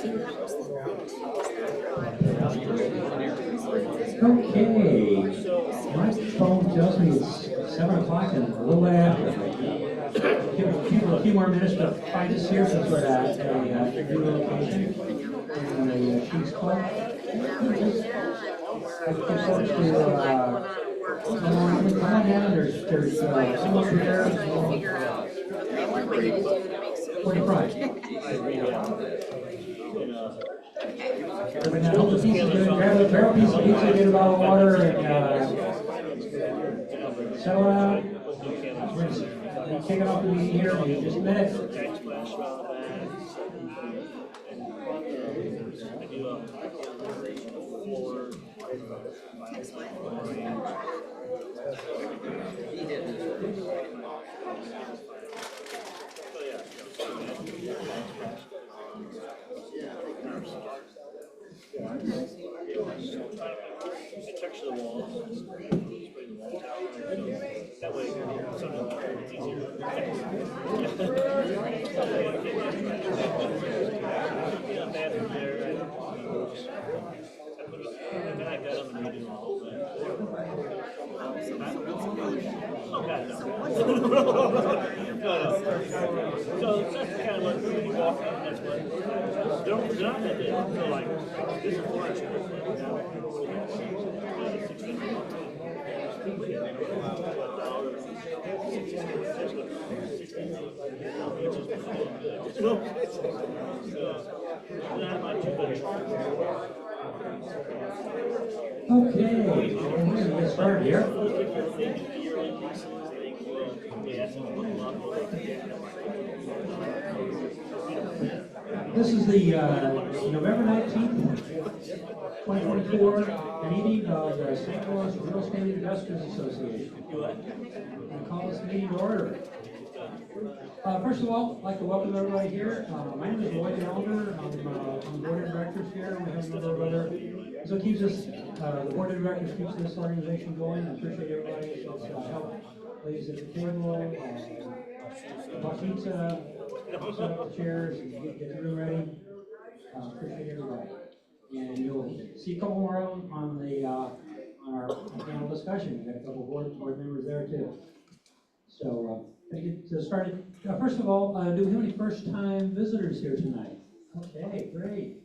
Okay, my phone tells me it's 7 o'clock and a little after. Give people a few more minutes to find us here since we're at a new location in the Chiefs Club. I look forward to come on down. There's someone here. What do you fry? I hope the pizza's good. Grab a piece of pizza, get a bottle of water, and settle out. We're just kicking off the meeting here in just a minute. That way, it's easier. And then I got on the meeting all the time. So it's just kind of like when you walk in, that's what they're not that day. So like this is 400 square foot now. Okay, we're going to get started here. This is the November 19th, 2024 meeting of the St. Louis Real Estate Investors Association. I call this meeting to order. First of all, I'd like to welcome everybody here. My name is Lloyd Elder. I'm on the board of directors here. We have a number of other. So it keeps us, the board of directors keeps this organization going. I appreciate everybody that's helped. Ladies at the table, bought pizza, set up the chairs, and get the room ready. Appreciate everybody. And you'll see a couple more of them on our panel discussion. We've got a couple board members there too. So, get started. First of all, do we have any first-time visitors here tonight? Okay, great.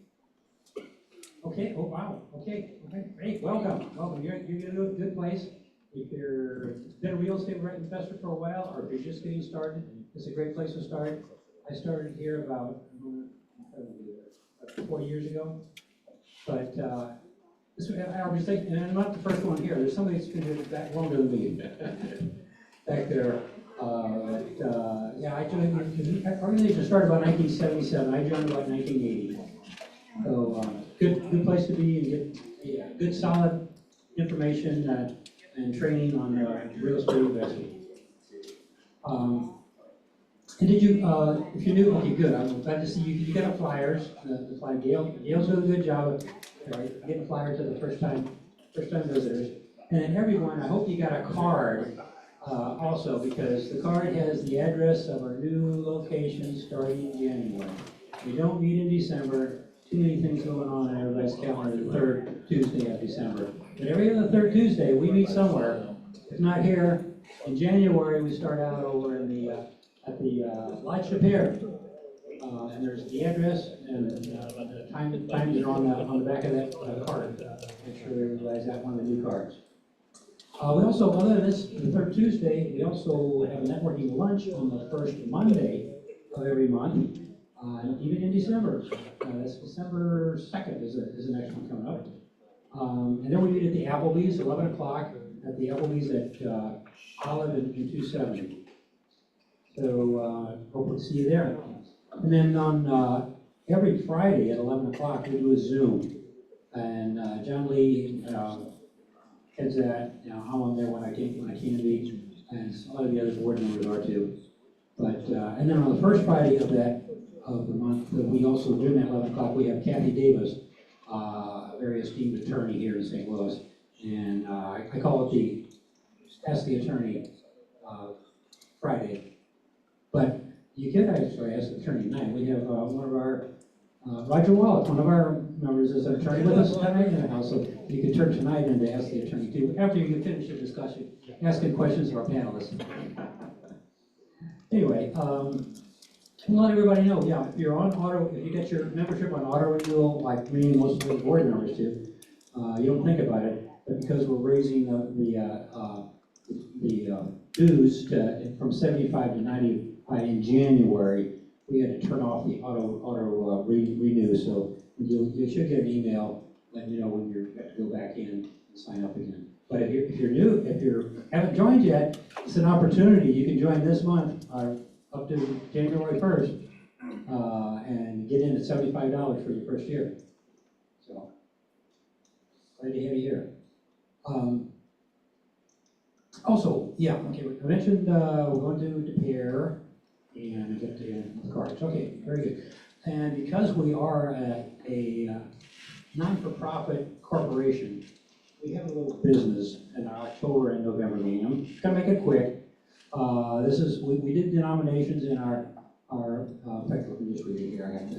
Okay, oh wow, okay, great, welcome. You're in a good place. If you've been a real estate investor for a while, or if you're just getting started, it's a great place to start. I started here about 4 years ago, but I always think, and I'm not the first one here, there's somebody that's been here back longer than me, back there. Yeah, I joined, our organization started about 1977, I joined about 1980. So good place to be and get good solid information and training on real estate investing. And did you, if you're new, okay, good. I'm glad to see you got the flyers. The flyer, Gail's doing a good job of getting flyers to the first time visitors. And then everyone, I hope you got a card also, because the card has the address of our new location starting in January. We don't meet in December. Too many things going on in everybody's calendar the third Tuesday of December. But every other third Tuesday, we meet somewhere. If not here, in January, we start out over in the at the Lodge de Pierre. And there's the address and the times are on the back of that card. Make sure everybody's got one of the new cards. We also, other than this, the third Tuesday, we also have a networking lunch on the first Monday of every month. Even in December, that's December 2nd is the next one coming up. And then we meet at the Applebee's, 11 o'clock, at the Applebee's at Olive and 270. So hope to see you there. And then on every Friday at 11 o'clock, we do a Zoom. And John Lee heads that. I'm on there when I can be, and a lot of the other board members are too. But and then on the first Friday of the month, we also, during that 11 o'clock, we have Kathy Davis, a very esteemed attorney here in St. Louis. And I call it the Ask the Attorney Friday. But you could actually ask the attorney tonight. We have one of our Roger Wallace, one of our members, is an attorney with us tonight in the house, so you can turn tonight in to ask the attorney too. After you finish the discussion, asking questions of our panelists. Anyway, we'll let everybody know, yeah, if you're on auto, if you get your membership on auto renewal, like me and most of the board members do, you don't think about it, but because we're raising the dues from 75 to 95 in January, we had to turn off the auto renew, so you should get an email letting you know when you have to go back in and sign up again. But if you're new, if you haven't joined yet, it's an opportunity. You can join this month up to January 1st and get in at $75 for your first year. So glad to have you here. Also, yeah, okay, I mentioned we're going to Depere and get the cards. Okay, very good. And because we are a non-for-profit corporation, we have a little business in our October and November meeting. I'm just gonna make it quick. We did denominations in our in fact, let me just read it here. I have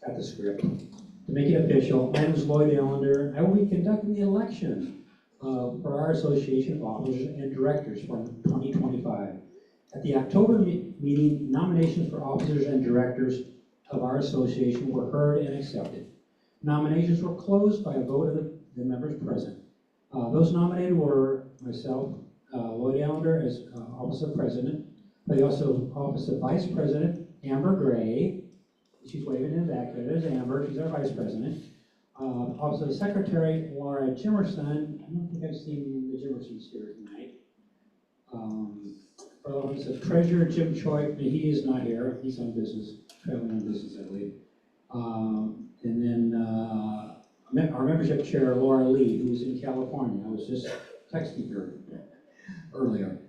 got the script. To make it official, my name is Lloyd Allender. I will be conducting the election for our Association of Officers and Directors for 2025. At the October meeting, nominations for officers and directors of our association were heard and accepted. Nominations were closed by a vote of the members present. Those nominated were myself, Lloyd Allender as Office of President, but also Office of Vice President, Amber Gray. She's waving in the back there. There's Amber, she's our Vice President. Office of Secretary, Laura Jimerson. I don't think I've seen the Jimersons here tonight. Office of Treasurer, Jim Choi, he is not here. He's on business, traveling on business, I believe. And then our membership chair, Laura Lee, who's in California. I was just texting her earlier.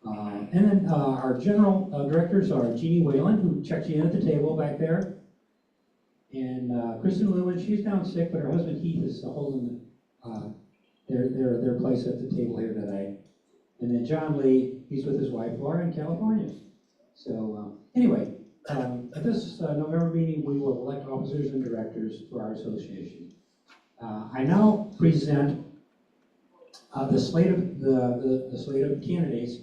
And then our general directors are Jeannie Whalen, who checked you in at the table back there. And Kristen Lewin, she's down sick, but her husband Heath is holding their place at the table here tonight. And then John Lee, he's with his wife Laura in California. So anyway, at this November meeting, we will elect officers and directors for our association. I now present the slate of candidates,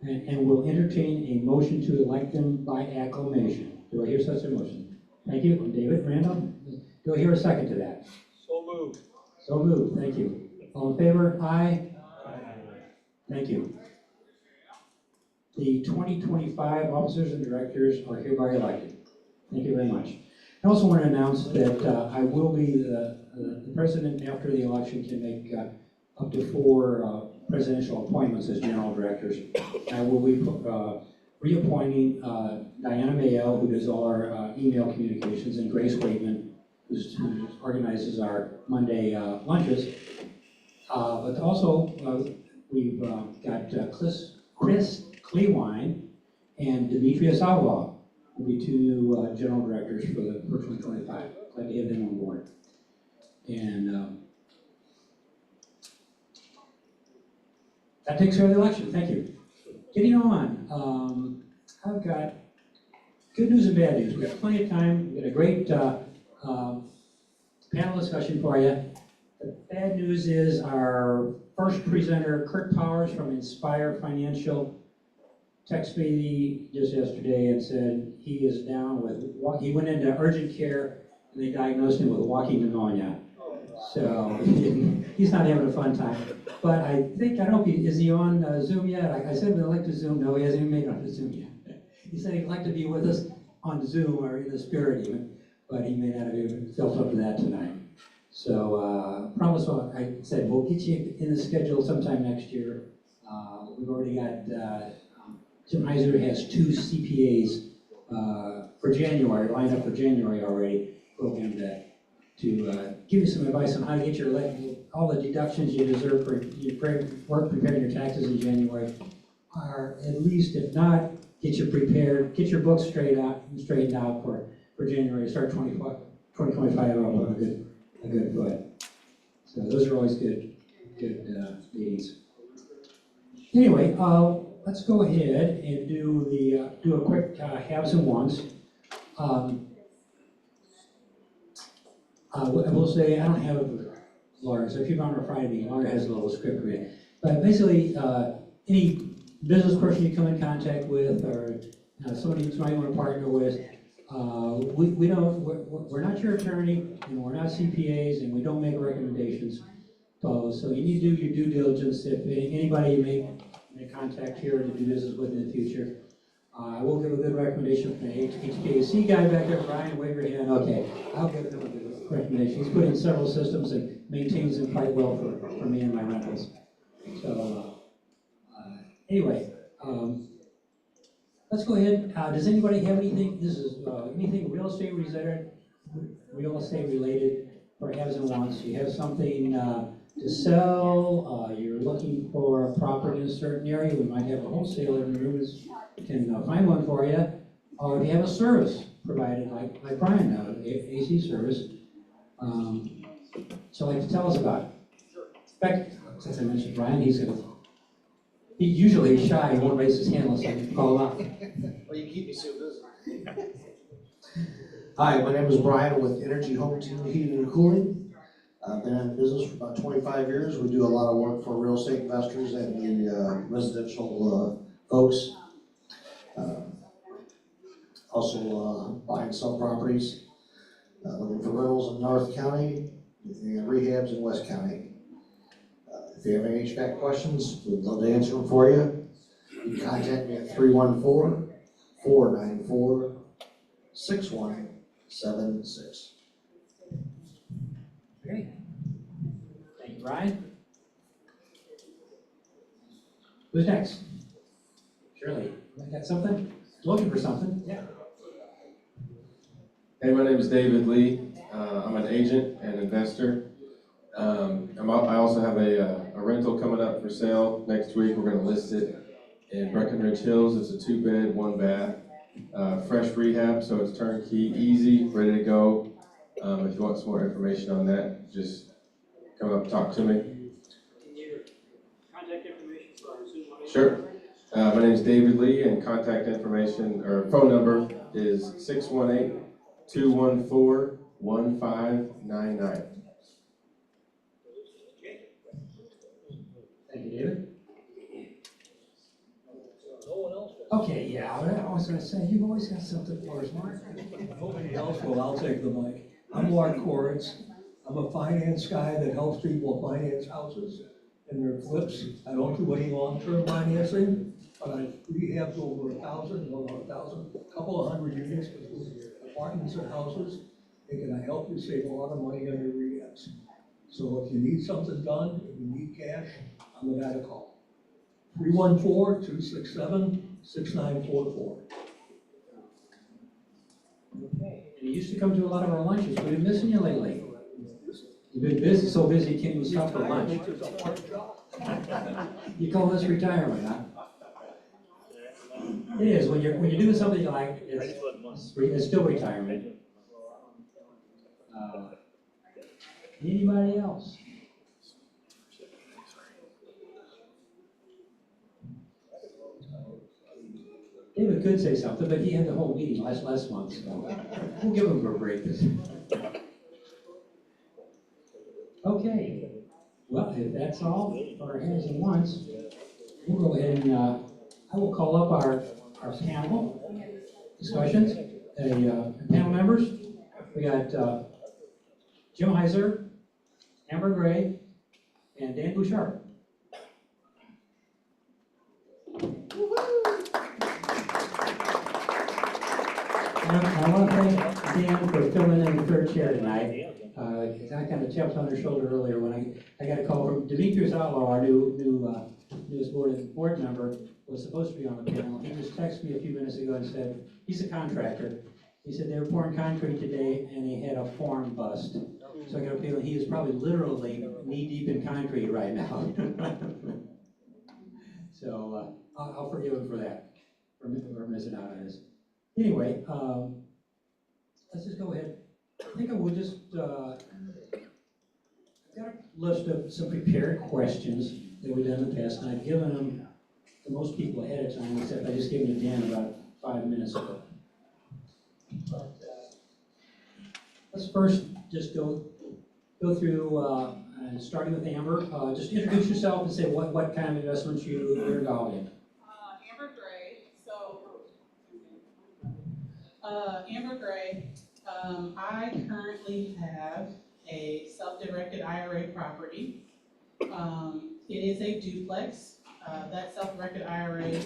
and will entertain a motion to elect them by acclamation. Do I hear such a motion? Thank you. And David Randall, do I hear a second to that? So moved. So moved. Thank you. All in favor? Aye. Thank you. The 2025 officers and directors are hereby elected. Thank you very much. I also want to announce that I will be the president after the election can make up to 4 presidential appointments as general directors. I will be reappointing Diana Mayo, who does all our email communications, and Grace Waitman, who organizes our Monday lunches. But also, we've got Chris Kleewine and Demetrius Outlaw will be 2 new general directors for 2025. Glad to have them on board. And that takes care of the election. Thank you. Getting on, I've got good news and bad news. We've got plenty of time. We've got a great panel discussion for you. The bad news is our first presenter, Kurt Powers from Inspire Financial, texted me just yesterday and said he is down with, he went into urgent care and they diagnosed him with walking pneumonia. So he's not having a fun time. But I don't know if is he on Zoom yet? I said we'd like to Zoom. No, he hasn't even made it on to Zoom yet. He said he'd like to be with us on Zoom or in the spirit even, but he may not have even felt up to that tonight. So I said we'll get you in the schedule sometime next year. We've already got, Jim Heiser has 2 CPAs for January, lined up for January already, programmed to give you some advice on how to get all the deductions you deserve for your work preparing your taxes in January, are at least, if not, get you prepared, get your books straightened out for January, start 2025 off on a good foot. So those are always good meetings. Anyway, let's go ahead and do a quick haves and wants. I will say, I don't have Laura, so if you're on a Friday, Laura has a little script for you. But basically, any business person you come in contact with, or somebody you want to partner with, we're not your attorney, and we're not CPAs, and we don't make recommendations. So you need to do your due diligence. If anybody you make contact here to do business with in the future, I will give a good recommendation from the HVAC guy back there, Brian, wave your hand. Okay, I'll give him a good recommendation. He's put in several systems and maintains them quite well for me and my rentals. So anyway, let's go ahead. Does anybody have anything? This is anything real estate related, perhaps and wants. You have something to sell. You're looking for a property in a certain area. We might have a wholesaler in the room can find one for you. Or if you have a service provided, like Brian now, AC service. So like to tell us about it. In fact, since I mentioned Brian, he's usually shy. He won't raise his hand unless I call him out. Well, you keep me so busy. Hi, my name is Brian with Energy Home Team Heating and Cooling. I've been in business for about 25 years. We do a lot of work for real estate investors and the residential folks. Also buy and sell properties. Looking for rentals in North County and rehabs in West County. If you have any HVAC questions, we'd love to answer them for you. You can contact me at 314-494-6176. Great. Thank you, Brian. Who's next? Shirley, you got something? Looking for something? Yeah. Hey, my name is David Lee. I'm an agent and investor. I also have a rental coming up for sale next week. We're going to list it in Breckenridge Hills. It's a 2-bed, 1-bath, fresh rehab, so it's turnkey, easy, ready to go. If you want some more information on that, just come up and talk to me. Contact information for our Zoom. Sure. My name is David Lee, and contact information or phone number is 618-214-1599. Thank you, David. Okay, yeah, I was going to say, you've always got something for us, Mark. Nobody else will, I'll take the mic. I'm Mark Koritz. I'm a finance guy that helps people finance houses and their flips. I don't do any long-term financing, but I've rehabbed over 1,000, a couple of hundred units between apartments and houses. And can I help you save a lot of money on your rehabs? So if you need something done, if you need cash, I'm the guy to call. 314-267-6944. Okay. And you used to come to a lot of our lunches. We've been missing you lately. You've been busy, so busy you can't even stop for lunch. You call this retirement, huh? It is. When you're doing something you like, it's still retirement. Anybody else? David could say something, but he had the whole meeting last month, so we'll give him a break. Okay, well, if that's all for our hands and wants, we'll go ahead and I will call up our panel discussions. Panel members, we got Jim Heiser, Amber Gray, and Dan Bouchard. I want to thank Dan for filling in the third chair tonight. I kind of tapped on her shoulder earlier when I got a call from Demetrius Outlaw, our newest board member, was supposed to be on the panel. He just texted me a few minutes ago and said, he's a contractor. He said they were pouring concrete today and he had a form bust. So I got a feeling he is probably literally knee-deep in concrete right now. So I'll forgive him for that, for missing out on this. Anyway, let's just go ahead. I think I will just, I've got a list of some prepared questions that we've done in the past, and I've given them to most people ahead of time, except I just gave them to Dan about 5 minutes ago. But let's first just go through, starting with Amber. Just introduce yourself and say what kind of investments you're involved in. Amber Gray. Amber Gray. I currently have a self-directed IRA property. It is a duplex. That self-directed IRA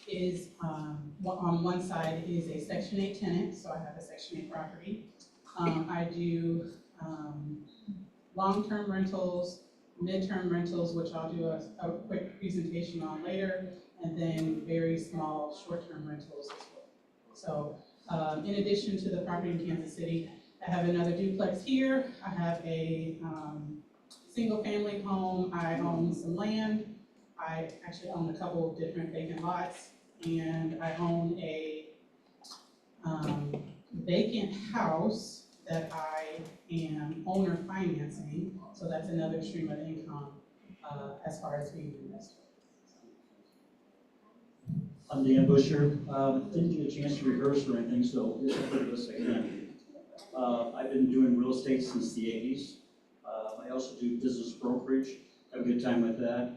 is on one side is a Section 8 tenant, so I have a Section 8 property. I do long-term rentals, mid-term rentals, which I'll do a quick presentation on later, and then very small short-term rentals as well. So in addition to the property in Kansas City, I have another duplex here. I have a single-family home. I own some land. I actually own a couple of different vacant lots, and I own a vacant house that I am owner financing, so that's another stream of income as far as being an investor. I'm Dan Busher. Didn't get a chance to rehearse or anything, so just for this again. I've been doing real estate since the 80s. I also do business brokerage. Have a good time with that.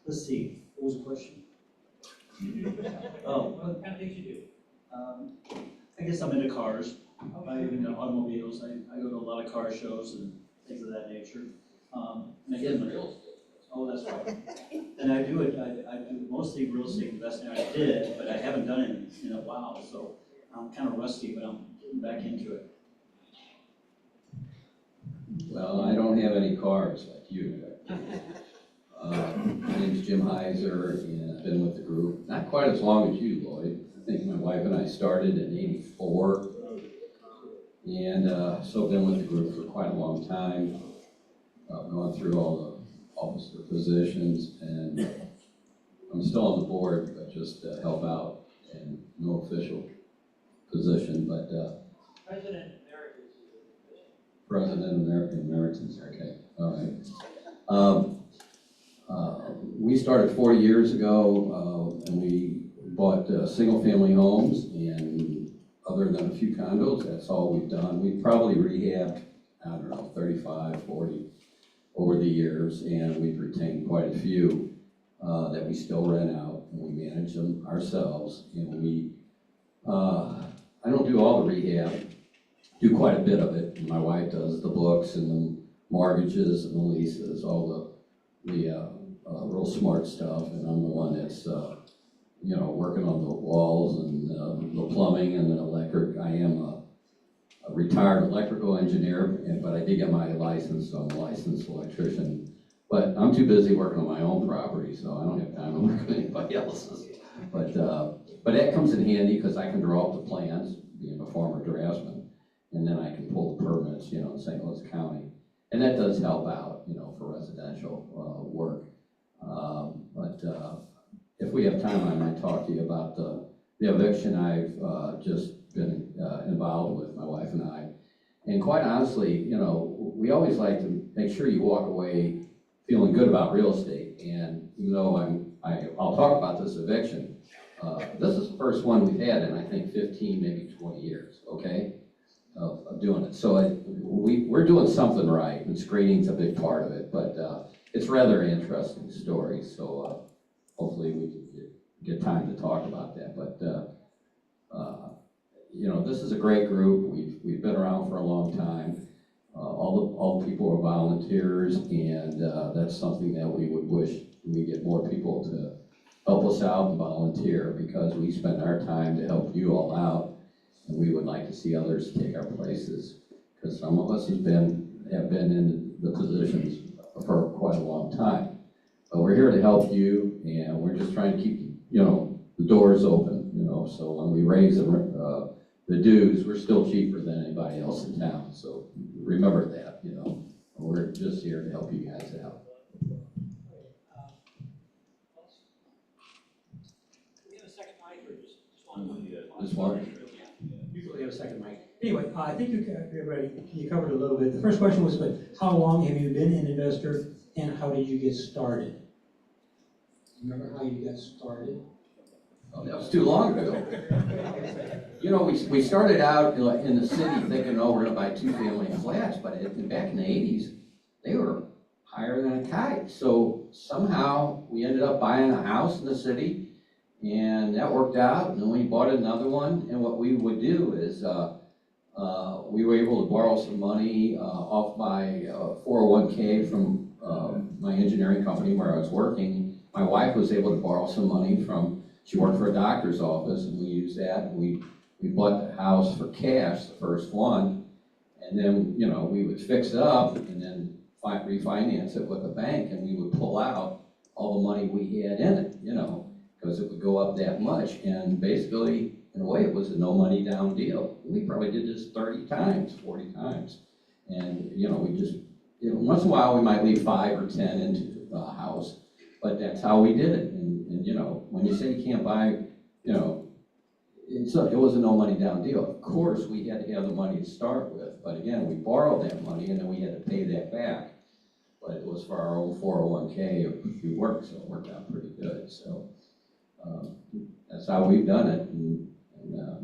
Let's see, what was the question? Oh, What kind of things you do? I guess I'm into cars. I'm into automobiles. I go to a lot of car shows and things of that nature. And again, oh, that's right. And I do mostly real estate investing. I did, but I haven't done it in a while, so I'm kind of rusty, but I'm getting back into it. Well, I don't have any cars like you. My name's Jim Heiser, and I've been with the group not quite as long as you, Lloyd. I think my wife and I started in '84, and so I've been with the group for quite a long time. I've gone through all the officer positions, and I'm still on the board, but just help out, and no official position, but President President Emeritus, okay, all right. We started 40 years ago, and we bought single-family homes, and other than a few condos, that's all we've done. We've probably rehabbed, I don't know, 35, 40 over the years, and we've retained quite a few that we still rent out, and we manage them ourselves. And we, I don't do all the rehab, do quite a bit of it. My wife does the books and the mortgages and the leases, all the real smart stuff, and I'm the one that's working on the walls and the plumbing and the electric. I am a retired electrical engineer, but I did get my license, so I'm a licensed electrician. But I'm too busy working on my own property, so I don't have time to work on anybody else's. But that comes in handy because I can draw up the plans, being a former draftsman, and then I can pull the permits, in St. Louis County. And that does help out, for residential work. But if we have time, I might talk to you about the eviction I've just been involved with, my wife and I. And quite honestly, we always like to make sure you walk away feeling good about real estate. And even though I'll talk about this eviction, this is the first one we've had in, I think, 15, maybe 20 years, okay, of doing it. So we're doing something right, and screening's a big part of it, but it's rather an interesting story. So hopefully we can get time to talk about that. But this is a great group. We've been around for a long time. All the people are volunteers, and that's something that we would wish we get more people to help us out and volunteer, because we spend our time to help you all out, and we would like to see others take our places, because some of us have been in the positions for quite a long time. But we're here to help you, and we're just trying to keep the doors open, so when we raise the dues, we're still cheaper than anybody else in town. So remember that, we're just here to help you guys out. Do we have a second mic or just one? This one? Usually have a second mic. Anyway, I think you covered a little bit. The first question was, how long have you been an investor, and how did you get started? Remember how you got started? Oh, that was too long ago. You know, we started out in the city thinking, oh, we're gonna buy 2-family flats, but back in the 80s, they were higher than a kite. So somehow we ended up buying a house in the city, and that worked out, and then we bought another one. And what we would do is we were able to borrow some money off my 401k from my engineering company where I was working. My wife was able to borrow some money from, she worked for a doctor's office, and we used that. And we bought the house for cash, the first one, and then, you know, we would fix it up and then refinance it with a bank, and we would pull out all the money we had in it, you know, because it would go up that much. And basically, in a way, it was a no money down deal. We probably did this 30 times, 40 times. And, you know, we just, you know, once in a while we might leave 5 or 10 into the house, but that's how we did it. And you know, when you say you can't buy, you know, it was a no money down deal. Of course, we had to have the money to start with, but again, we borrowed that money and then we had to pay that back. But it was for our own 401k if we worked, so it worked out pretty good. So that's how we've done it. And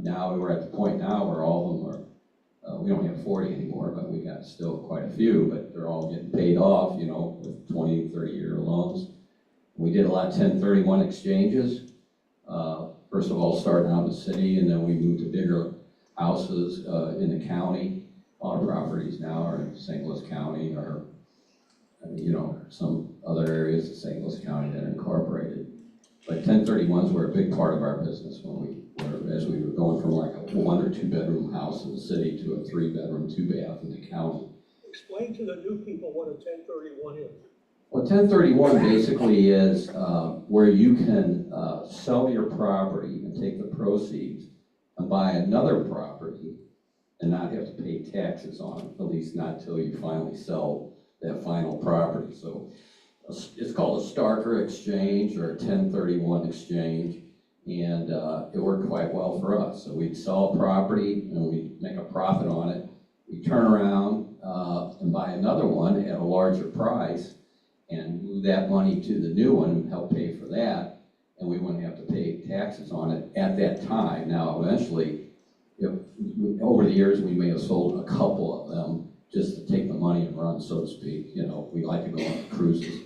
now we're at the point now where all of them are, we don't have 40 anymore, but we got still quite a few, but they're all getting paid off, you know, with 20, 30-year loans. We did a lot of 1031 exchanges. First of all, starting out in the city, and then we moved to bigger houses in the county. A lot of properties now are in St. Louis County or, you know, some other areas of St. Louis County that are incorporated. But 1031s were a big part of our business when as we were going from like a 1 or 2 bedroom house in the city to a 3-bedroom, 2-bath in the county. Explain to the new people what a 1031 is. Well, 1031 basically is where you can sell your property and take the proceeds and buy another property and not have to pay taxes on it, at least not till you finally sell that final property. So it's called a starker exchange or a 1031 exchange, and it worked quite well for us. So we'd sell a property and we'd make a profit on it. We'd turn around and buy another one at a larger price and move that money to the new one and help pay for that, and we wouldn't have to pay taxes on it at that time. Now, eventually, over the years, we may have sold a couple of them just to take the money and run, so to speak. You know, we like to go on cruises.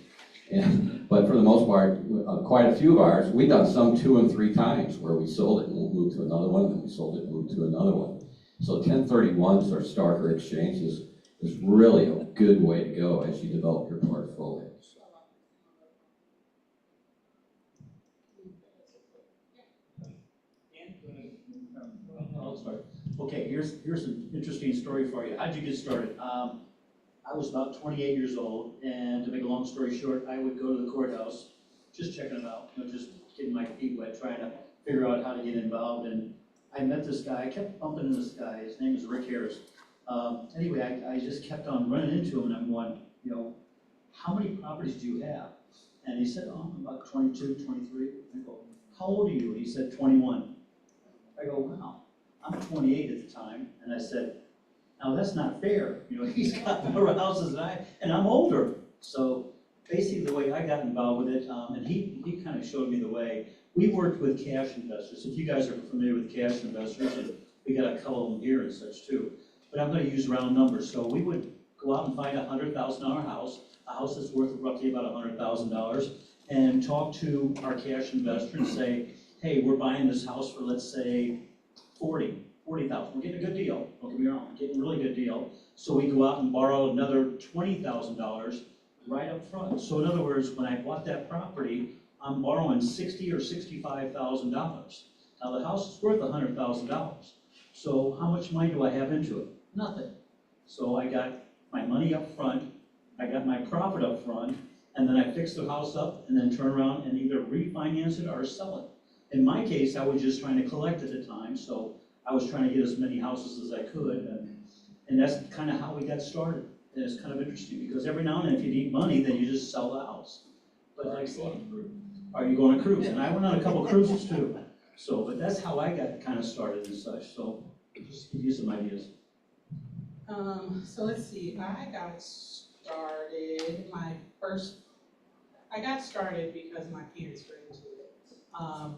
But for the most part, quite a few of ours, we've done some 2 and 3 times where we sold it and we'll move to another one, and then we sold it and moved to another one. So 1031s or starker exchanges is really a good way to go as you develop your portfolio. I'll start. Okay, here's an interesting story for you. How'd you get started? I was about 28 years old, and to make a long story short, I would go to the courthouse, just checking it out, you know, just getting my feet wet, trying to figure out how to get involved. And I met this guy. I kept bumping into this guy. His name is Rick Harris. Anyway, I just kept on running into him, and I'm going, you know, how many properties do you have? And he said, oh, I'm about 22, 23. I go, how old are you? He said, 21. I go, wow, I'm 28 at the time. And I said, now that's not fair. You know, he's got more houses than I, and I'm older. So basically the way I got involved with it, and he kind of showed me the way. We worked with cash investors. If you guys are familiar with cash investors, and we got a couple of them here and such too. But I'm going to use round numbers. So we would go out and find a $100,000 house, a house that's worth roughly about $100,000, and talk to our cash investor and say, hey, we're buying this house for, let's say, $40,000. We're getting a good deal. Don't get me wrong, we're getting a really good deal. So we go out and borrow another $20,000 right up front. So in other words, when I bought that property, I'm borrowing $60,000 or $65,000. Now the house is worth $100,000. So how much money do I have into it? Nothing. So I got my money up front, I got my profit up front, and then I fix the house up and then turn around and either refinance it or sell it. In my case, I was just trying to collect at the time, so I was trying to get as many houses as I could, and that's kind of how we got started. And it's kind of interesting because every now and then if you need money, then you just sell the house. But like, are you going on a cruise? And I went on a couple cruises too. So, but that's how I got kind of started and such, so just give you some ideas. So let's see, I got started because my parents were into it.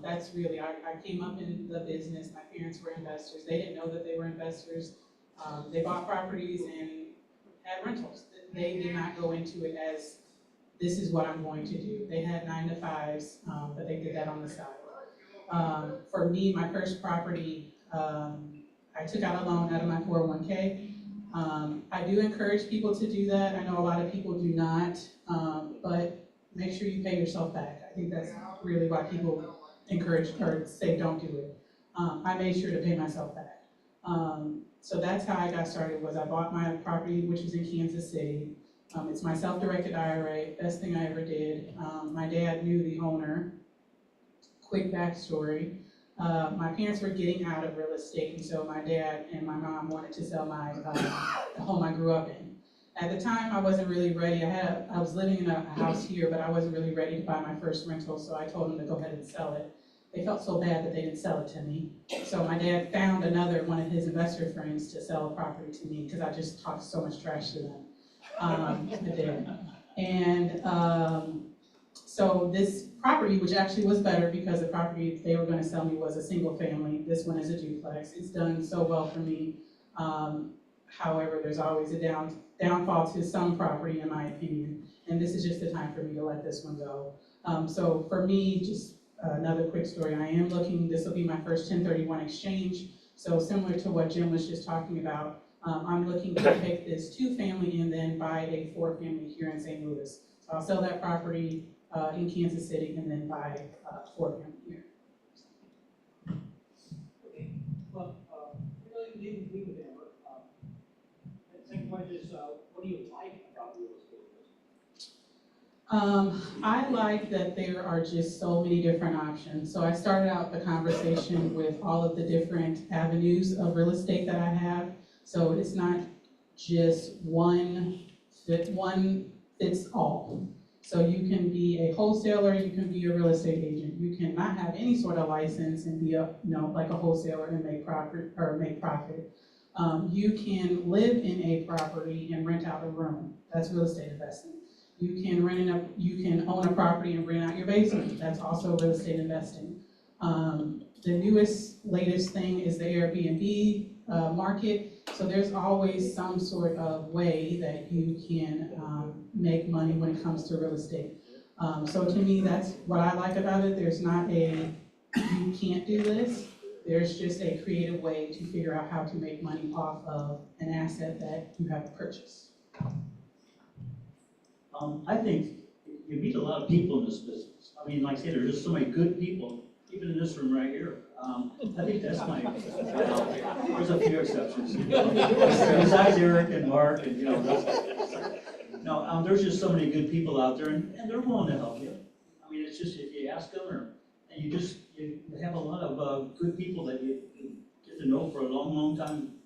That's really, I came up in the business, my parents were investors, they didn't know that they were investors. They bought properties and had rentals. They did not go into it as, this is what I'm going to do. They had 9 to 5s, but they did that on the side. For me, my first property, I took out a loan out of my 401k. I do encourage people to do that. I know a lot of people do not, but make sure you pay yourself back. I think that's really why people encourage or say don't do it. I made sure to pay myself back. So that's how I got started, was I bought my property, which is in Kansas City. It's my self-directed IRA, best thing I ever did. My dad knew the owner. Quick backstory. My parents were getting out of real estate, and so my dad and my mom wanted to sell the home I grew up in. At the time, I wasn't really ready. I was living in a house here, but I wasn't really ready to buy my first rental, so I told them to go ahead and sell it. They felt so bad that they didn't sell it to me. So my dad found one of his investor friends to sell a property to me, because I just talked so much trash to them. I did. And so this property, which actually was better because the property they were gonna sell me was a single family. This one is a duplex. It's done so well for me. However, there's always a downfall to some property, in my opinion. And this is just the time for me to let this one go. So for me, just another quick story. I am looking, this will be my first 1031 exchange. So similar to what Jim was just talking about, I'm looking to take this 2-family and then buy a 4-family here in St. Louis. So I'll sell that property in Kansas City and then buy 4-family here. Okay, well, really leave with Amber. The second point is, what do you like about real estate? I like that there are just so many different options. So I started out the conversation with all of the different avenues of real estate that I have. So it's not just one fits all. So you can be a wholesaler, you can be a real estate agent. You can not have any sort of license and be like a wholesaler and make profit. You can live in a property and rent out a room. That's real estate investing. You can own a property and rent out your basement. That's also real estate investing. The latest thing is the Airbnb market. So there's always some sort of way that you can make money when it comes to real estate. So to me, that's what I like about it. There's not you can't do this. There's just a creative way to figure out how to make money off of an asset that you have purchased. I think you meet a lot of people in this business. I mean, like I said, there's just so many good people, even in this room right here. I think that's there's a few exceptions. Besides Eric and Mark and, there's just so many good people out there and they're willing to help you. I mean, it's just, if you ask them and you have a lot of good people that you get to know for a long, long time,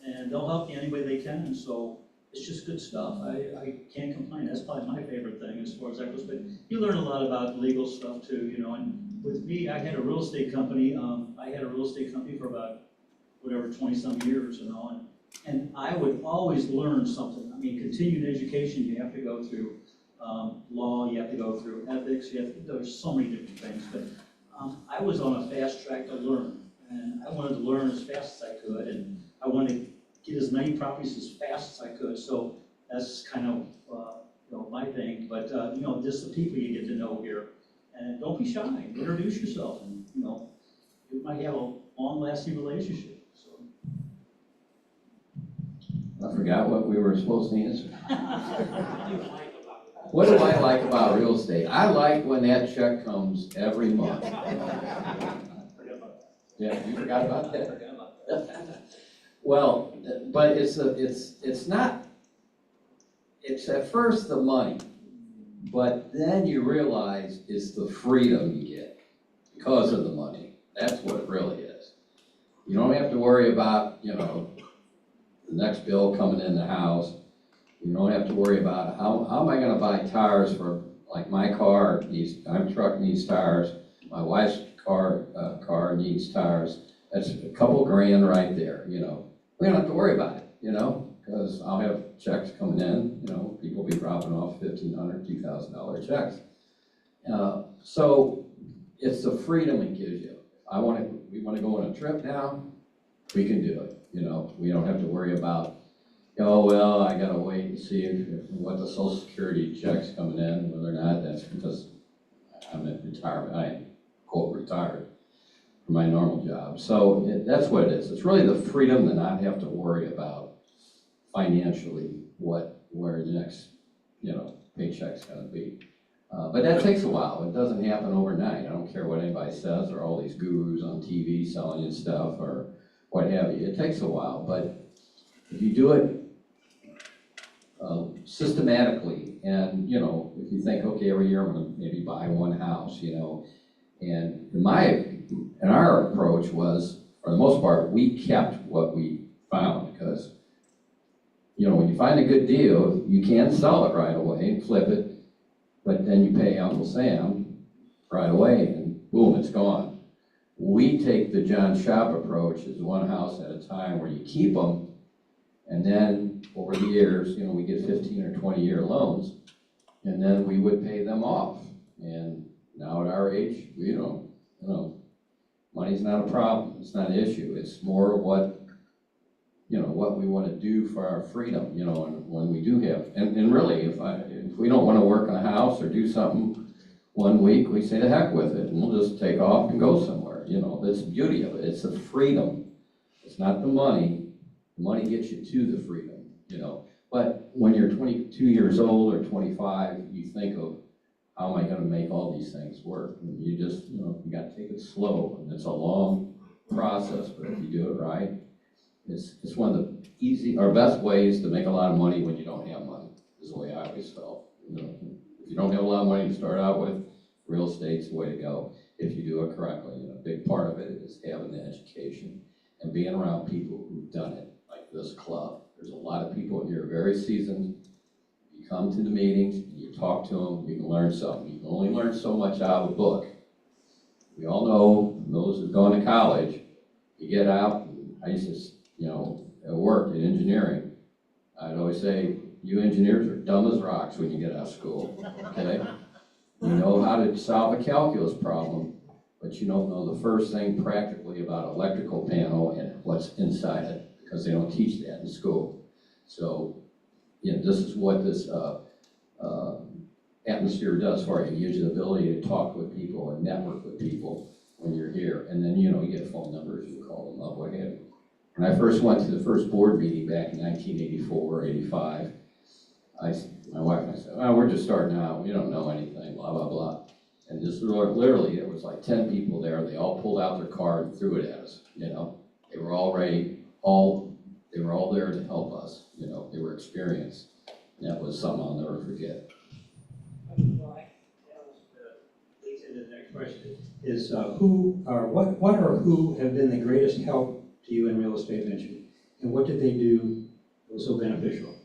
and they'll help you any way they can, and so it's just good stuff. I can't complain. That's probably my favorite thing as far as that goes. But you learn a lot about legal stuff too, and with me, I had a real estate company. I had a real estate company for about, 20-some years, and I would always learn something. I mean, continued education, you have to go through law, you have to go through ethics, there's so many different things. But I was on a fast track to learn, and I wanted to learn as fast as I could, and I wanted to get as many properties as fast as I could. So that's kind of my thing. But just the people you get to know here, and don't be shy. Introduce yourself, and you might have a long-lasting relationship. So I forgot what we were supposed to answer. What do I like about real estate? I like when that check comes every month. Yeah, you forgot about that? Well, but it's at first the money, but then you realize it's the freedom you get because of the money. That's what it really is. You don't have to worry about, the next bill coming in the house. You don't have to worry about how am I gonna buy tires for, like my truck needs tires, my wife's car needs tires. That's a couple grand right there, We don't have to worry about it, because I'll have checks coming in, people be dropping off $1,500, $2,000 checks. So it's the freedom it gives you. We wanna go on a trip now, we can do it, you know, we don't have to worry about, oh, well, I gotta wait and see what the social security check's coming in, whether or not that's because I'm in retirement, I am quote retired from my normal job. So that's what it is. It's really the freedom to not have to worry about financially where the next, you know, paycheck's gonna be. But that takes a while. It doesn't happen overnight. I don't care what anybody says or all these gurus on TV selling you stuff or what have you. It takes a while, but if you do it systematically, and you know, if you think, okay, every year I'm gonna maybe buy one house, you know, and our approach was, for the most part, we kept what we found, because you know, when you find a good deal, you can sell it right away and flip it, but then you pay Uncle Sam right away and boom, it's gone. We take the John Shop approach, is one house at a time, where you keep them, and then over the years, you know, we get 15 or 20-year loans, and then we would pay them off. And now at our age, we don't, you know, money's not a problem, it's not an issue. It's more what, you know, what we want to do for our freedom, you know, and when we do have, and really, if we don't want to work on a house or do something one week, we say the heck with it, and we'll just take off and go somewhere, you know. That's the beauty of it. It's the freedom. It's not the money. The money gets you to the freedom, you know. But when you're 22 years old or 25, you think of, how am I going to make all these things work? And you just, you know, you got to take it slow, and it's a long process, but if you do it right, it's one of the easy or best ways to make a lot of money when you don't have money, is the way I always felt. You know, if you don't have a lot of money to start out with, real estate's the way to go if you do it correctly. And a big part of it is having the education and being around people who've done it, like this club. There's a lot of people here very seasoned. You come to the meetings, you talk to them, you can learn something. You can only learn so much out of a book. We all know, those who've gone to college, you get out, I used to, you know, work in engineering. I'd always say, you engineers are dumb as rocks when you get out of school, okay? You know how to solve a calculus problem, but you don't know the first thing practically about an electrical panel and what's inside it, because they don't teach that in school. So, you know, this is what this atmosphere does for you. It gives you the ability to talk with people and network with people when you're here. And then, you know, you get phone numbers, you call them up, what have you. When I first went to the first board meeting back in 1984 or 85, my wife and I said, oh, we're just starting out, we don't know anything, blah, blah, blah. And just literally, there was like 10 people there, they all pulled out their card and threw it at us, you know. They were all ready, they were all there to help us, you know, they were experienced. And that was something I'll never forget. Leads into the next question, is what or who have been the greatest help to you in real estate venture? And what did they do that was so beneficial?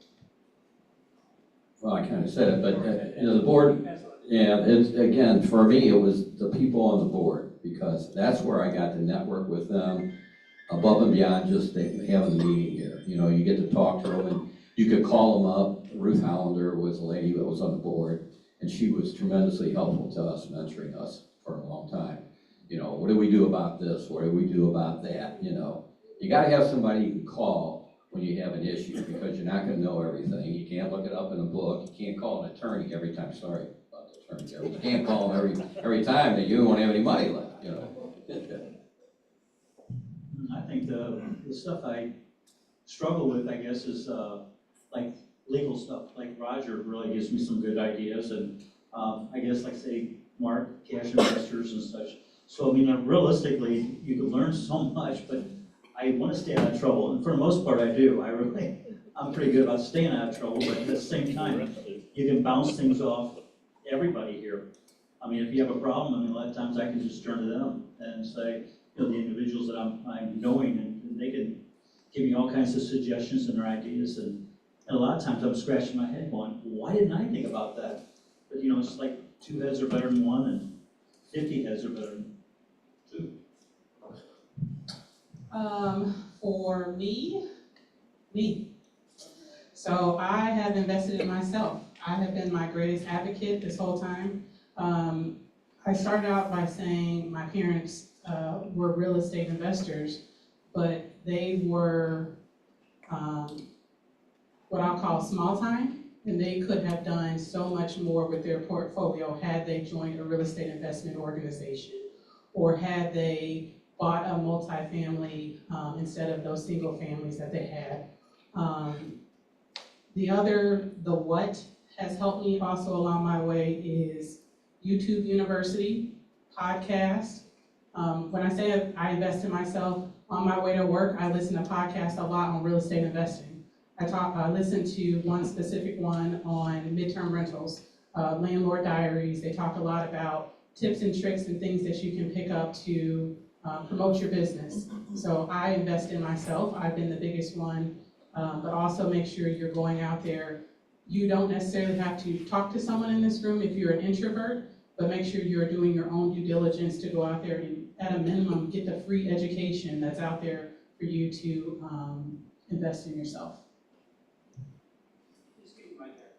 Well, I kind of said it, but you know, the board, yeah, it's, again, for me, it was the people on the board, because that's where I got to network with them above and beyond just having the meeting here. You know, you get to talk to them, and you could call them up. Ruth Hollander was a lady that was on the board, and she was tremendously helpful to us, mentoring us for a long time. You know, what do we do about this? What do we do about that? You know, you got to have somebody you can call when you have an issue, because you're not going to know everything. You can't look it up in a book. You can't call an attorney every time. Sorry about the attorney there. You can't call them every time that you won't have any money left, you know. I think the stuff I struggle with, I guess, is like legal stuff. Like Roger really gives me some good ideas, and I guess, like say, Mark, cash investors and such. So I mean, realistically, you can learn so much, but I want to stay out of trouble, and for the most part, I do. I'm pretty good about staying out of trouble, but at the same time, you can bounce things off everybody here. I mean, if you have a problem, I mean, a lot of times I can just turn to them and say, you know, the individuals that I'm knowing, and they can give me all kinds of suggestions and their ideas, and a lot of times I'm scratching my head going, why didn't I think about that? But you know, it's like 2 heads are better than 1, and 50 heads are better than 2. For me. So I have invested in myself. I have been my greatest advocate this whole time. I started out by saying my parents were real estate investors, but they were what I'll call small time, and they could have done so much more with their portfolio had they joined a real estate investment organization, or had they bought a multifamily instead of those single families that they had. The what has helped me also along my way is YouTube University, podcast. When I say I invest in myself, on my way to work, I listen to podcasts a lot on real estate investing. I listened to one specific one on midterm rentals, landlord diaries. They talk a lot about tips and tricks and things that you can pick up to promote your business. So I invest in myself. I've been the biggest one, but also make sure you're going out there. You don't necessarily have to talk to someone in this room if you're an introvert, but make sure you're doing your own due diligence to go out there and, at a minimum, get the free education that's out there for you to invest in yourself. Just keep right there.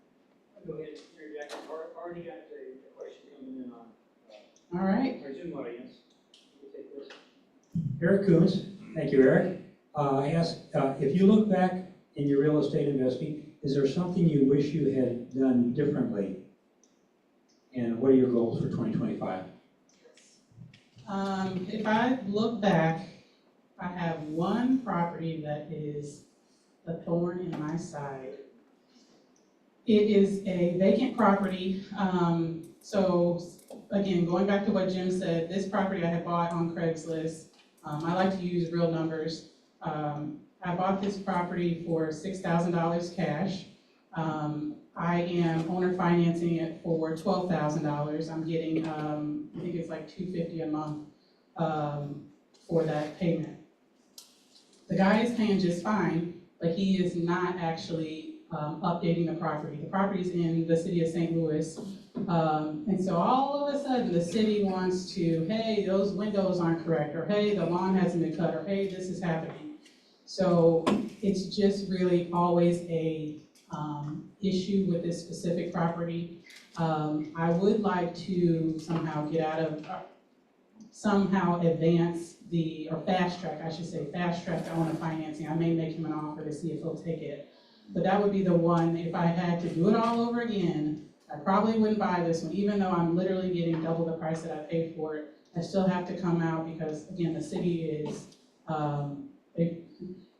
Go ahead, interject. Already got a question coming in on All right. our Zoom audience. Eric Coons, thank you, Eric. I asked, if you look back in your real estate investing, is there something you wish you had done differently? And what are your goals for 2025? If I look back, I have one property that is a thorn in my side. It is a vacant property. So again, going back to what Jim said, this property I had bought on Craigslist. I like to use real numbers. I bought this property for $6,000 cash. I am owner financing it for $12,000. I'm getting, I think it's like $250 a month for that payment. The guy is paying just fine, but he is not actually updating the property. The property's in the city of St. Louis. And so all of a sudden, the city wants to, hey, those windows aren't correct, or hey, the lawn hasn't been cut, or hey, this is happening. So it's just really always a issue with this specific property. I would like to somehow somehow advance or fast track the owner financing. I may make him an offer to see if he'll take it. But that would be the one, if I had to do it all over again, I probably wouldn't buy this one, even though I'm literally getting double the price that I paid for it. I still have to come out because, again, the city is, they've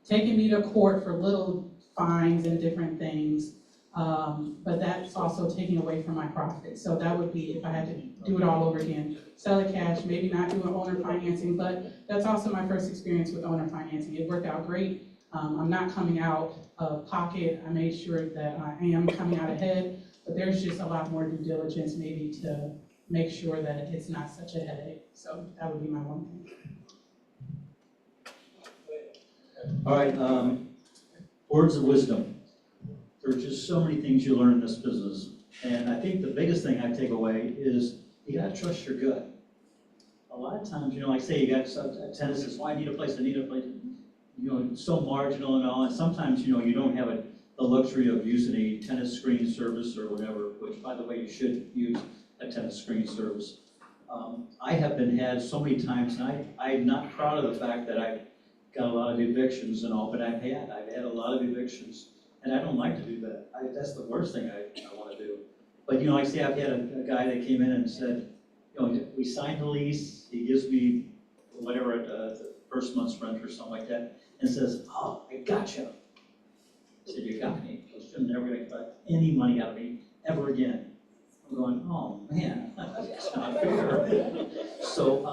taken me to court for little fines and different things. But that's also taking away from my profit. So that would be if I had to do it all over again. Sell it cash, maybe not do an owner financing, but that's also my first experience with owner financing. It worked out great. I'm not coming out of pocket. I made sure that I am coming out ahead, but there's just a lot more due diligence maybe to make sure that it's not such a headache. So that would be my one thing. All right, words of wisdom. There are just so many things you learn in this business. And I think the biggest thing I take away is you gotta trust your gut. A lot of times, like say you got tennis says, well, I need a place. It's so marginal and all. And sometimes, you don't have the luxury of using a tennis screen service or whatever, which by the way, you should use a tennis screen service. I have been had so many times, and I'm not proud of the fact that I've got a lot of evictions and all, but I've had a lot of evictions. And I don't like to do that. That's the worst thing I want to do. But, like I say, I've had a guy that came in and said, we signed the lease, he gives me whatever, the first month's rent or something like that, and says, oh, I gotcha. I said, you got me. You're never going to collect any money out of me ever again. I'm going, oh, man, that's not fair. So,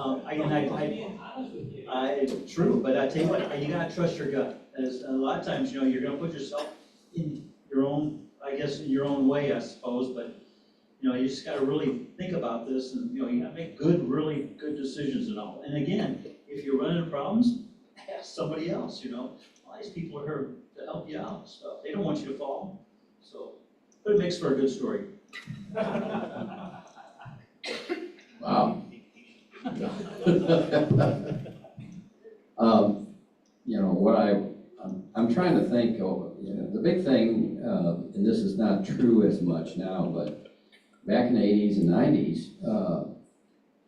true, but I tell you what, you got to trust your gut. As a lot of times, you're going to put yourself in your own, in your own way, I suppose, but, you just got to really think about this, and, you got to make really good decisions and all. And again, if you're running into problems, ask somebody else, all these people are here to help you out and stuff. They don't want you to fall. So, but it makes for a good story. Wow. I'm trying to think of, the big thing, and this is not true as much now, but back in the 80s and 90s,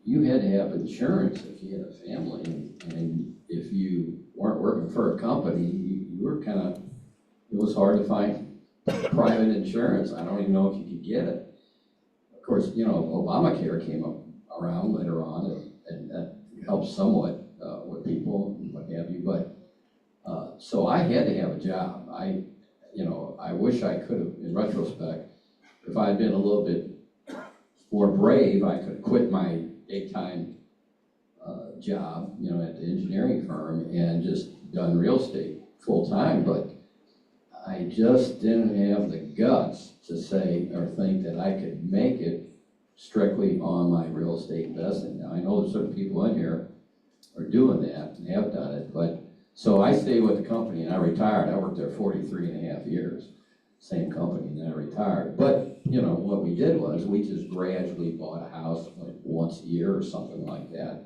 you had to have insurance if you had a family, and if you weren't working for a company, you were kind of, it was hard to find private insurance. I don't even know if you could get it. Of course, you know, Obamacare came around later on, and that helped somewhat with people and what have you, but so I had to have a job. I wish I could have, in retrospect, if I had been a little bit more brave, I could have quit my daytime job, you know, at the engineering firm and just done real estate full time, but I just didn't have the guts to say or think that I could make it strictly on my real estate investing. Now, I know there's certain people in here are doing that and have done it, but so I stayed with the company and I retired. I worked there 43 and a half years, same company, and then I retired. But, you know, what we did was we just gradually bought a house like once a year or something like that.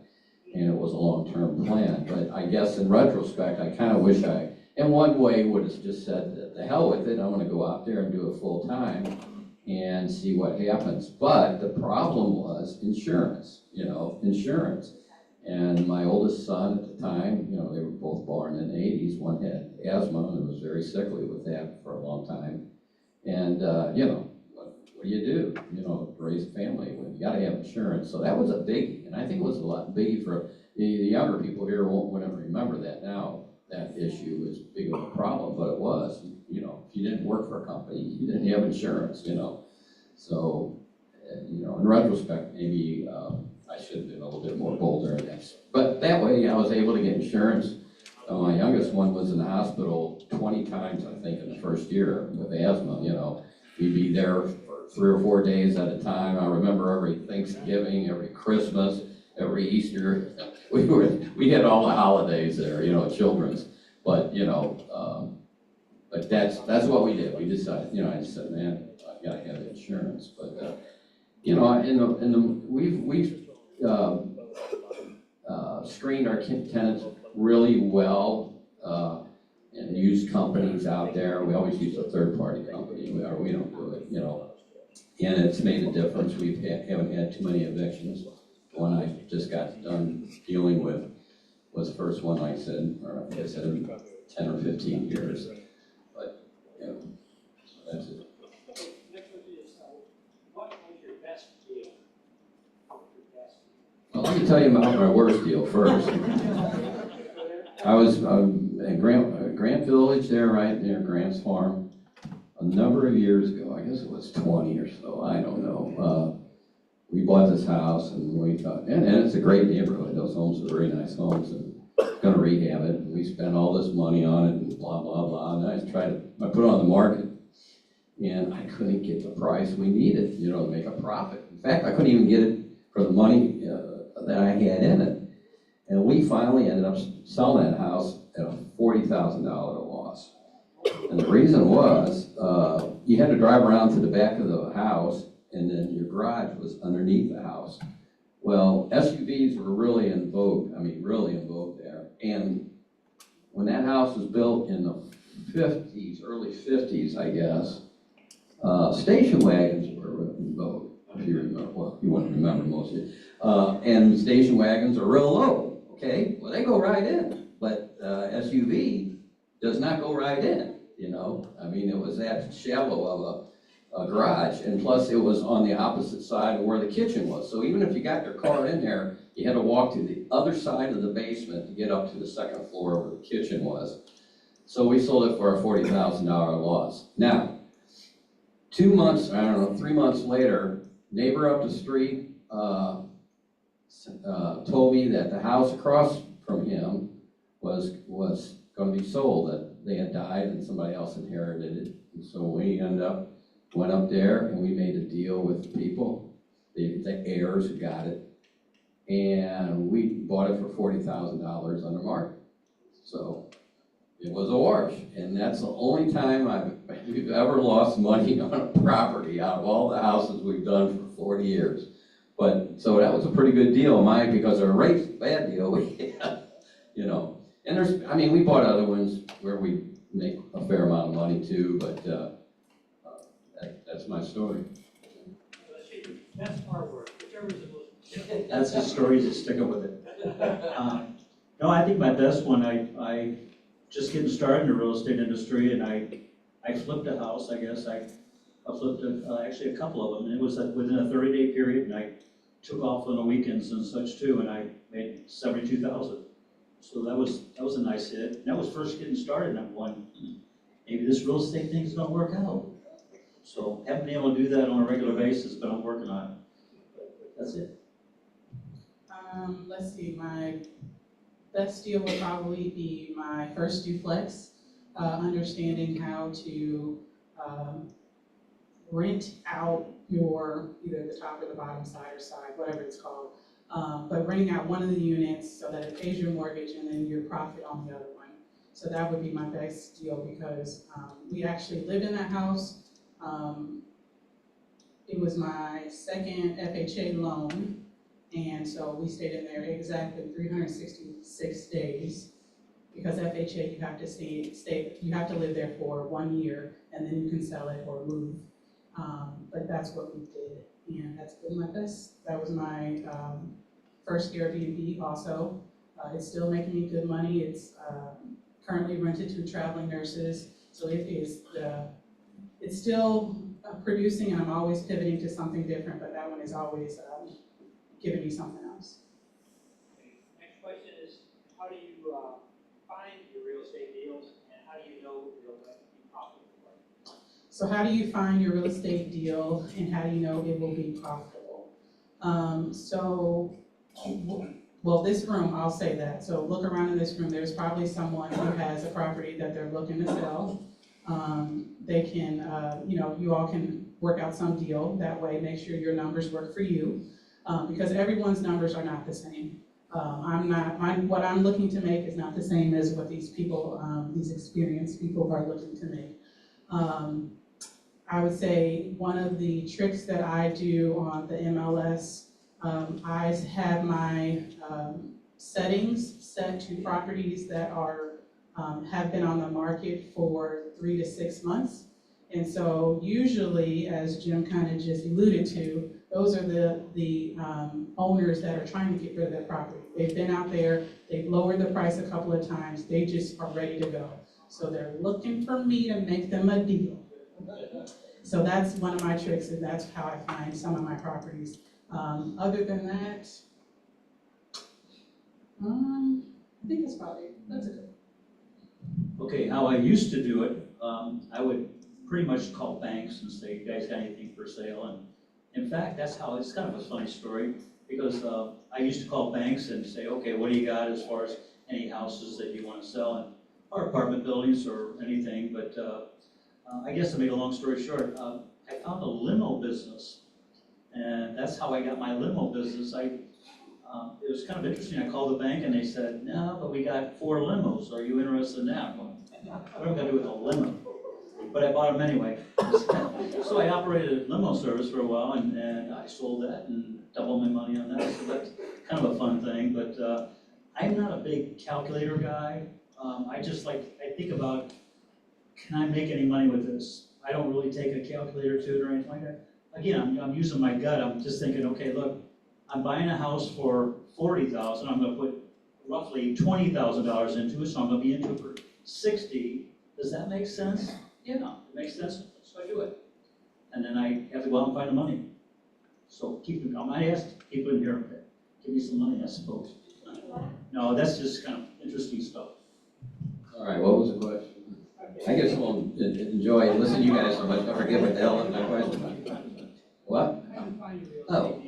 And it was a long-term plan. But I guess in retrospect, I kind of wish I, in one way, would have just said, the hell with it, I'm gonna go out there and do it full time and see what happens. But the problem was insurance, you know, insurance. And my oldest son at the time, you know, they were both born in the 80s. One had asthma and was very sickly with that for a long time. And, you know, what do you do? You know, to raise a family when you got to have insurance. So that was a biggie. And I think it was a lot biggie for the younger people here wouldn't remember that now. That issue is big of a problem, but it was. You know, if you didn't work for a company, you didn't have insurance, you know. So, you know, in retrospect, maybe I should have been a little bit more bolder in this. But that way, I was able to get insurance. My youngest one was in the hospital 20 times, I think, in the first year with asthma, you know. We'd be there for 3 or 4 days at a time. I remember every Thanksgiving, every Christmas, every Easter. We had all the holidays there, you know, children's. But, you know, but that's what we did. We decided, you know, I just said, man, I've got to have insurance. But, you know, we've screened our tenants really well and used companies out there. We always use a third-party company. We don't do it, you know. And it's made a difference. We haven't had too many evictions. The one I just got done dealing with was the first one, like I said, or I guess in 10 or 15 years. But, you know, so that's it. Well, let me tell you about my worst deal first. I was at Grant Village there, right near Grant's farm, a number of years ago. I guess it was 20 or so, I don't know. We bought this house and we thought, and it's a great neighborhood. Those homes are very nice homes and gonna rehab it. And we spent all this money on it and blah, blah, blah. And I put it on the market and I couldn't get the price we needed, you know, to make a profit. In fact, I couldn't even get it for the money that I had in it. And we finally ended up selling that house at a $40,000 loss. And the reason was, you had to drive around to the back of the house and then your garage was underneath the house. Well, SUVs were really in vogue, really in vogue there. And when that house was built in the 50s, early 50s, I guess, station wagons were in vogue. If you remember, well, you wouldn't remember most of it. And station wagons are real low, okay? Well, they go right in, but SUV does not go right in, you know? It was that shallow of a garage, and plus it was on the opposite side of where the kitchen was. So even if you got your car in there, you had to walk to the other side of the basement to get up to the second floor where the kitchen was. So we sold it for a $40,000 loss. Now, 3 months later, neighbor up the street told me that the house across from him was going to be sold, that they had died and somebody else inherited it. And so we went up there and we made a deal with the people, the heirs who got it, and we bought it for $40,000 under market. So it was a wash, and that's the only time we've ever lost money on a property out of all the houses we've done for 40 years. But so that was a pretty good deal, because our rate's a bad deal we had, you know. And we bought other ones where we make a fair amount of money too, but that's my story. Best artwork, whichever is the most That's the story, just sticking with it. No, I think my best one, I just getting started in the real estate industry, and I flipped a house, I guess. I flipped actually a couple of them, and it was within a 30-day period, and I took off on the weekends and such too, and I made $72,000. So that was a nice hit. And that was first getting started, and I'm going, maybe this real estate thing's gonna work out. So haven't been able to do that on a regular basis, but I'm working on it. That's it. Let's see, my best deal would probably be my first duplex, understanding how to rent out your, either the top or the bottom side or side, whatever it's called. But renting out one of the units so that it pays your mortgage and then your profit on the other one. So that would be my best deal because we actually lived in that house. It was my second FHA loan. And so we stayed in there exactly 366 days because FHA, you have to you have to live there for 1 year and then you can sell it or move. But that's what we did, and that's been my best. That was my first Airbnb also. It's still making me good money. It's currently rented to traveling nurses, so it's still producing, and I'm always pivoting to something different, but that one is always giving me something else. Next question is, how do you find your real estate deals, and how do you know they'll be profitable? So how do you find your real estate deal, and how do you know it will be profitable? Well, this room, I'll say that. So look around in this room, there's probably someone who has a property that they're looking to sell. They can, you all can work out some deal that way, make sure your numbers work for you. Because everyone's numbers are not the same. What I'm looking to make is not the same as what these people, these experienced people are looking to make. I would say one of the tricks that I do on the MLS, I have my settings set to properties that have been on the market for 3 to 6 months. And so usually, as Jim kind of just alluded to, those are the owners that are trying to get rid of their property. They've been out there, they've lowered the price a couple of times, they just are ready to go. So they're looking for me to make them a deal. So that's one of my tricks, and that's how I find some of my properties. Other than that, I think that's a good. Okay, how I used to do it, I would pretty much call banks and say, you guys got anything for sale? And in fact, that's how, it's kind of a funny story, because I used to call banks and say, okay, what do you got as far as any houses that you want to sell, or apartment buildings or anything, but I guess to make a long story short, I found a limo business, and that's how I got my limo business. It was kind of interesting. I called the bank and they said, no, but we got 4 limos. Are you interested in that? I'm going, what am I gonna do with a limo? But I bought them anyway. So I operated a limo service for a while, and I sold that and doubled my money on that. So that's kind of a fun thing. But I'm not a big calculator guy. I think about, can I make any money with this? I don't really take a calculator to it or anything like that. Again, I'm using my gut. I'm just thinking, okay, look, I'm buying a house for $40,000. I'm going to put roughly $20,000 into it, so I'm going to be into it for $60,000. Does that make sense? Yeah, it makes sense. So I do it, and then I have to go out and find the money. So I might ask people in here, give me some money, I suppose. No, that's just kind of interesting stuff. All right, what was the question? I guess we'll enjoy listening to you guys so much, I forget what the hell was my question. What? Oh,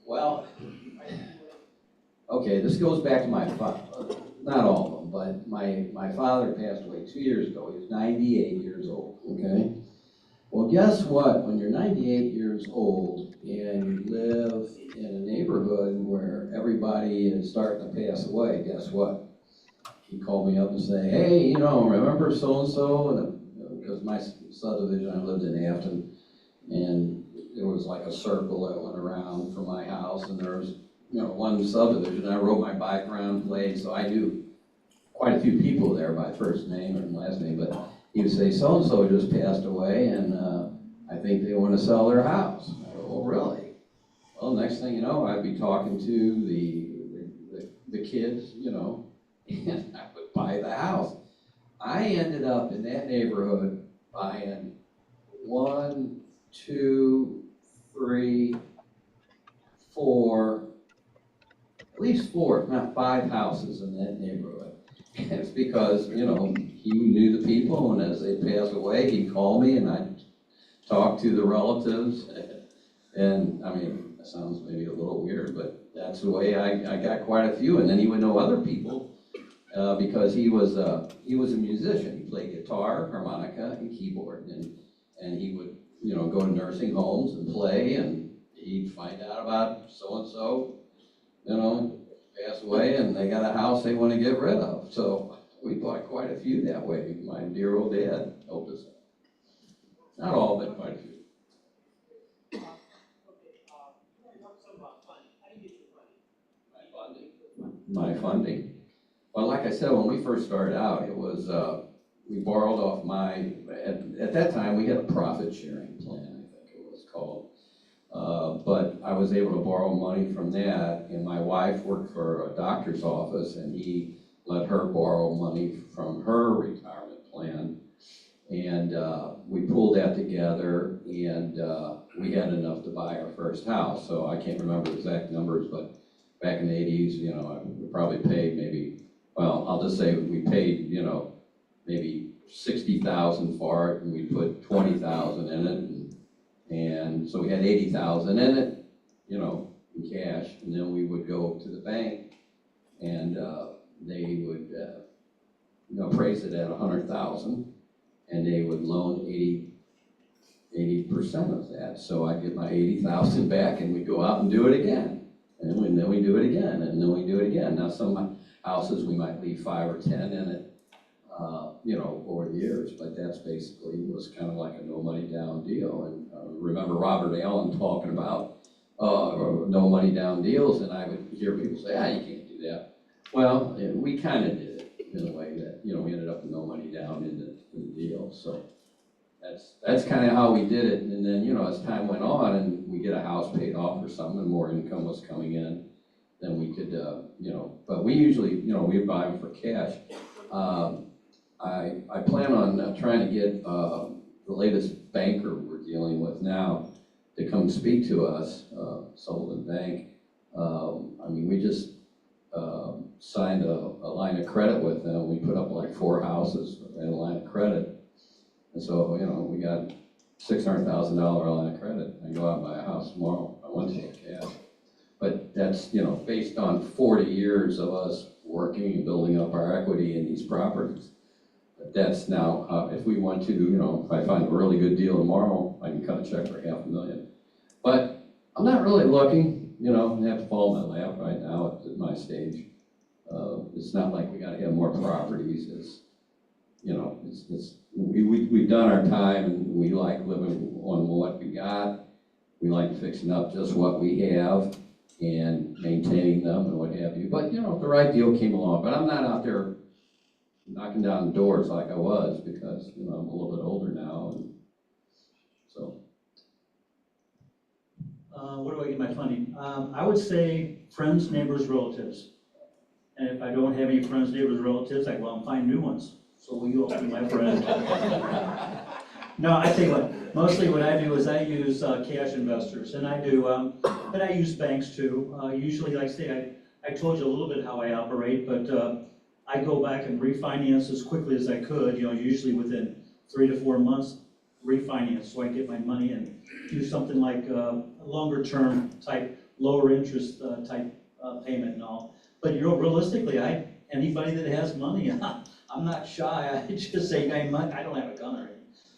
well, okay, this goes back to my father, not all of them, but my father passed away 2 years ago. He was 98 years old, okay? Well, guess what? When you're 98 years old and you live in a neighborhood where everybody is starting to pass away, guess what? He called me up and said, hey, remember so-and-so? And because my subdivision, I lived in Afton, and there was like a circle that went around from my house, and there was, one subdivision. I rode my bike around, played, so I knew quite a few people there by first name and last name, but he would say, so-and-so just passed away, and I think they want to sell their house. I go, oh, really? Well, next thing you know, I'd be talking to the kids, you know, and I would buy the house. I ended up in that neighborhood buying 1, 2, 3, 4, at least 4, if not 5 houses in that neighborhood. And it's because, you know, he knew the people, and as they passed away, he'd call me and I'd talk to the relatives. And I mean, that sounds maybe a little weird, but that's the way I got quite a few. And then he would know other people because he was a musician. He played guitar, harmonica, and keyboard. And he would, you know, go to nursing homes and play, and he'd find out about so-and-so, you know, passed away, and they got a house they want to get rid of. So we bought quite a few that way. My dear old dad helped us. Not all, but quite a few. Okay, talk some about funding. How do you get your funding? My funding. Well, like I said, when we first started out, it was, we borrowed off at that time, we had a profit sharing plan, I think it was called. But I was able to borrow money from that, and my wife worked for a doctor's office, and he let her borrow money from her retirement plan. And we pulled that together, and we had enough to buy our first house. So I can't remember the exact numbers, but back in the 80s, you know, we probably paid maybe, well, I'll just say we paid, you know, maybe $60,000 for it, and we put $20,000 in it. And so we had $80,000 in it, you know, in cash. And then we would go to the bank, and they would, you know, appraise it at $100,000. And they would loan 80% of that. So I'd get my 80,000 back, and we'd go out and do it again. And then we do it again, and then we do it again. Now some houses we might leave 5 or 10 in it, you know, over the years, but that's basically was kind of like a no money down deal. And remember Robert Allen talking about no money down deals, and I would hear people say, you can't do that. Well, we kind of did it in a way that, you know, we ended up with no money down in the deal. So that's kind of how we did it. And then, you know, as time went on and we get a house paid off or something and more income was coming in, then we could, you know, but we usually, you know, we buy them for cash. I plan on trying to get the latest banker we're dealing with now to come speak to us, Sullivan Bank. I mean, we just signed a line of credit with them. We put up like 4 houses and a line of credit. And so, you know, we got $600,000 line of credit. I go out and buy a house tomorrow. I want to take cash. But that's, you know, based on 40 years of us working and building up our equity in these properties. But that's now, if we want to, you know, if I find a really good deal tomorrow, I can cut a check for $500,000. But I'm not really looking, you know, they have to fall in my lap right now at my stage. It's not like we gotta have more properties. It's, you know, we've done our time, and we like living on what we got. We like fixing up just what we have and maintaining them and what have you. But, you know, if the right deal came along, but I'm not out there knocking down doors like I was, because, you know, I'm a little bit older now, and so. Where do I get my funding? I would say friends, neighbors, relatives. And if I don't have any friends, neighbors, relatives, I go out and find new ones. So will you all be my friend? No, I tell you what, mostly what I do is I use cash investors, and I do, but I use banks too. Usually, like I say, I told you a little bit how I operate, but I go back and refinance as quickly as I could, you know, usually within 3 to 4 months, refinance, so I get my money and do something like a longer term type, lower interest type payment and all. But you know, realistically, anybody that has money, I'm not shy. I just say, hey, I don't have a gun or anything.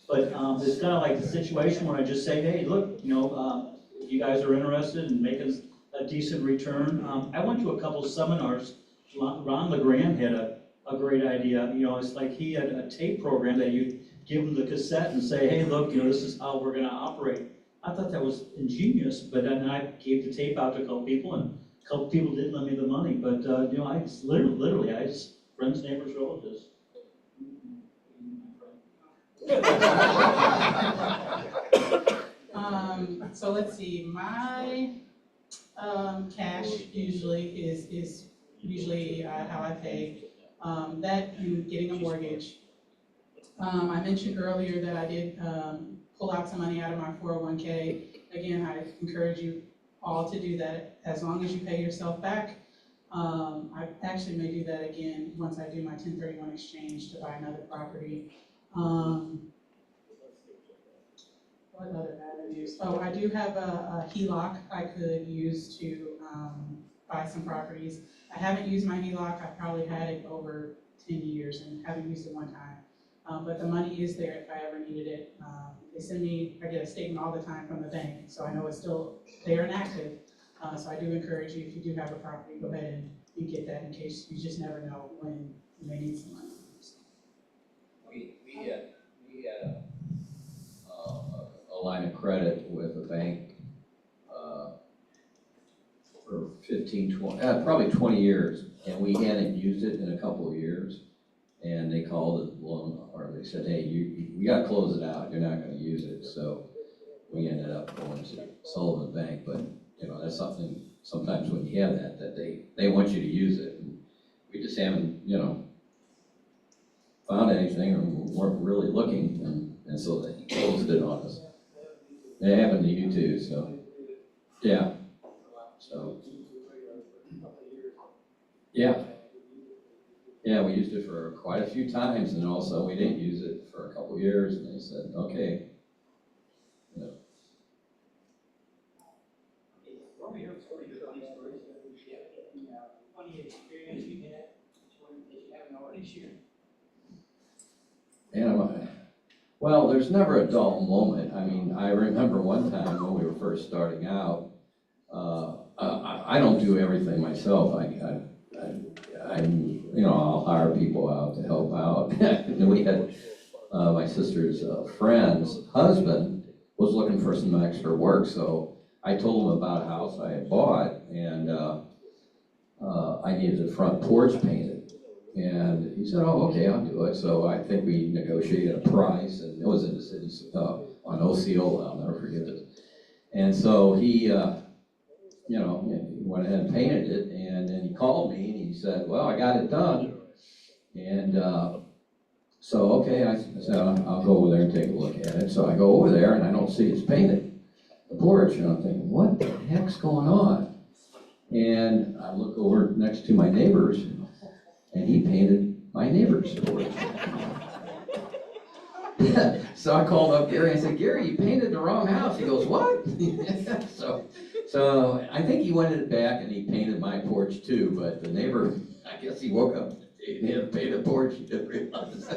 But it's kind of like the situation where I just say, hey, look, you know, if you guys are interested in making a decent return. I went to a couple seminars. Ron LeGrand had a great idea. You know, it's like he had a tape program that you give them the cassette and say, hey, look, you know, this is how we're going to operate. I thought that was ingenious, but then I gave the tape out to a couple people, and a couple people didn't lend me the money. But, you know, I just literally, friends, neighbors, relatives. So let's see, my Cash usually is usually how I pay. That and getting a mortgage. I mentioned earlier that I did pull out some money out of my 401k. Again, I encourage you all to do that as long as you pay yourself back. I actually may do that again once I do my 1031 exchange to buy another property. What other avenues? Oh, I do have a HELOC I could use to buy some properties. I haven't used my HELOC. I probably had it over 10 years and haven't used it one time. But the money is there if I ever needed it. They send me, I get a statement all the time from the bank, so I know it's still there and active. So I do encourage you, if you do have a property, go ahead and get that in case you just never know when you may need some money. We had a line of credit with a bank for 15, 20, probably 20 years, and we hadn't used it in a couple of years. And they called the loan, or they said, hey, we gotta close it out, you're not gonna use it. So we ended up going to Sullivan Bank, but you know, that's something, sometimes when you have that they want you to use it. And we just haven't, you know, found anything or weren't really looking, and so they closed it on us. It happened to you too, so, yeah. So, yeah. Yeah, we used it for quite a few times, and also we didn't use it for a couple of years, and they said, okay. Yeah. Funny experience you had, that you haven't already shared. And well, there's never a dull moment. I mean, I remember one time when we were first starting out, I don't do everything myself. You know, I'll hire people out to help out. And we had my sister's friend's husband was looking for some extra work, so I told him about a house I had bought, and I needed the front porch painted. And he said, oh, okay, I'll do it. So I think we negotiated a price, and it was in the city, on Osceola, I'll never forget this. And so he, you know, went ahead and painted it, and then he called me and he said, well, I got it done. And so, okay, I said, I'll go over there and take a look at it. So I go over there and I don't see it's painted, the porch, and I'm thinking, what the heck's going on? And I look over next to my neighbor's, and he painted my neighbor's porch. So I called up Gary and I said, Gary, you painted the wrong house. He goes, what? So I think he went in back and he painted my porch too, but the neighbor, I guess he woke up and he had to paint the porch, he didn't realize.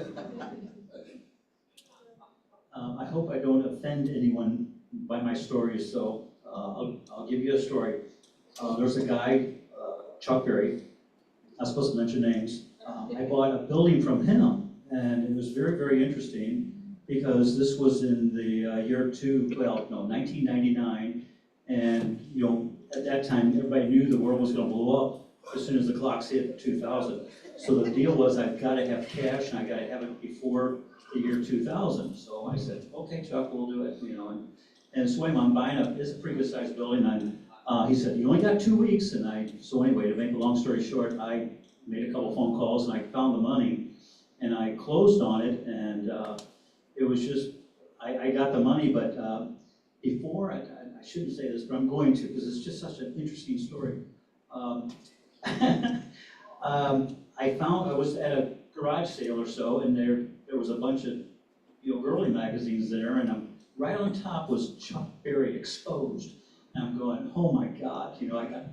I hope I don't offend anyone by my story, so I'll give you a story. There's a guy, Chuck Berry, not supposed to mention names. I bought a building from him, and it was very, very interesting because this was in the 1999, and you know, at that time everybody knew the world was going to blow up as soon as the clocks hit 2000. So the deal was I've got to have cash and I got to have it before the year 2000. So I said, okay, Chuck, we'll do it, you know. And so anyway, I'm buying it's a pretty good sized building. And he said, you only got 2 weeks. And so anyway, to make a long story short, I made a couple phone calls and I found the money and I closed on it. And it was just, I got the money, but before, I shouldn't say this, but I'm going to because it's just such an interesting story. I was at a garage sale or so, and there was a bunch of, you know, girly magazines there, and right on top was Chuck Berry Exposed. And I'm going, oh my God, you know, I got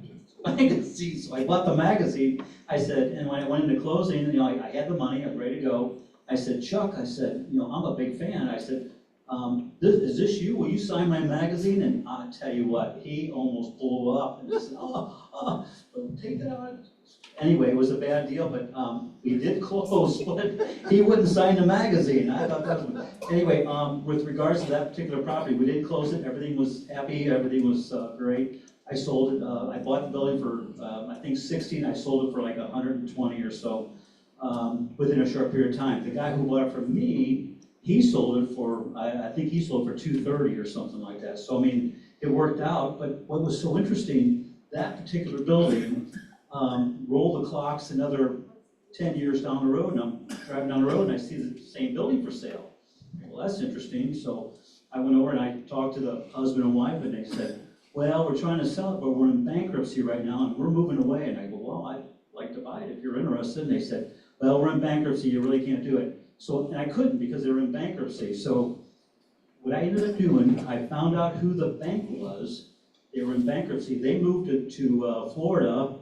magazines. So I bought the magazine. I said, and when I went into closing, you know, I had the money, I was ready to go. I said, Chuck, I said, you know, I'm a big fan. I said, is this you? Will you sign my magazine? And I'll tell you what, he almost blew up and said, take that out. Anyway, it was a bad deal, but we did close, but he wouldn't sign the magazine. I thought that was, anyway, with regards to that particular property, we did close it. Everything was happy. Everything was great. I sold it. I bought the building for, I think 60, and I sold it for like 120 or so within a short period of time. The guy who bought it from me, he sold it for, I think he sold it for 230 or something like that. So, I mean, it worked out, but what was so interesting, that particular building, roll the clocks another 10 years down the road, and I'm driving down the road and I see the same building for sale. Well, that's interesting. So I went over and I talked to the husband and wife, and they said, well, we're trying to sell it, but we're in bankruptcy right now and we're moving away. And I go, well, I'd like to buy it if you're interested. And they said, well, we're in bankruptcy, you really can't do it. So, and I couldn't because they were in bankruptcy. So what I ended up doing, I found out who the bank was. They were in bankruptcy. They moved it to Florida.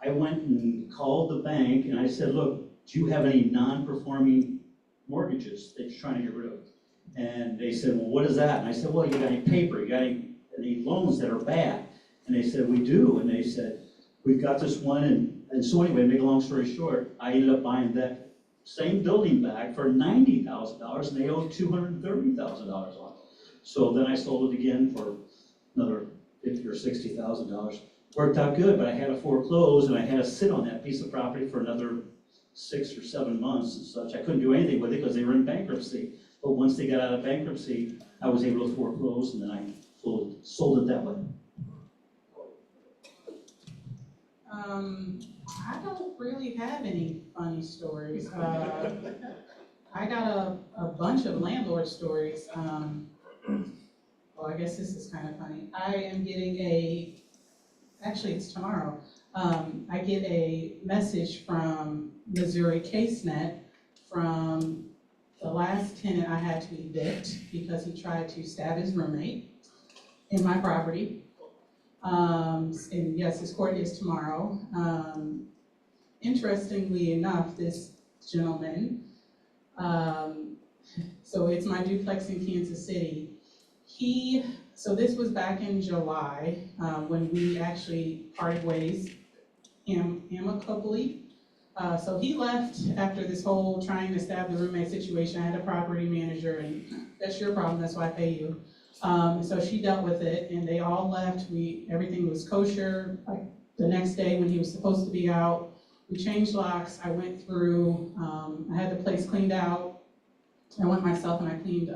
I went and called the bank and I said, look, do you have any non-performing mortgages that you're trying to get rid of? And they said, well, what is that? And I said, well, you got any paper? You got any loans that are bad? And they said, we do. And they said, we've got this one. And so anyway, to make a long story short, I ended up buying that same building back for $90,000 and they owed $230,000 on it. So then I sold it again for another $50,000 or $60,000. Worked out good, but I had to foreclose and I had to sit on that piece of property for another 6 or 7 months and such. I couldn't do anything with it because they were in bankruptcy. But once they got out of bankruptcy, I was able to foreclose and then I sold it that way. I don't really have any funny stories. I got a bunch of landlord stories. Well, I guess this is kind of funny. I am getting actually it's tomorrow. I get a message from Missouri CaseNet from the last tenant I had to evict because he tried to stab his roommate in my property. And yes, his court is tomorrow. Interestingly enough, this gentleman, so it's my duplex in Kansas City. So this was back in July when we actually parted ways amicably. So he left after this whole trying to stab the roommate situation. I had a property manager, and that's your problem, that's why I pay you. So she dealt with it, and they all left. Everything was kosher. Like the next day when he was supposed to be out, we changed locks. I went through, I had the place cleaned out. I went myself and I cleaned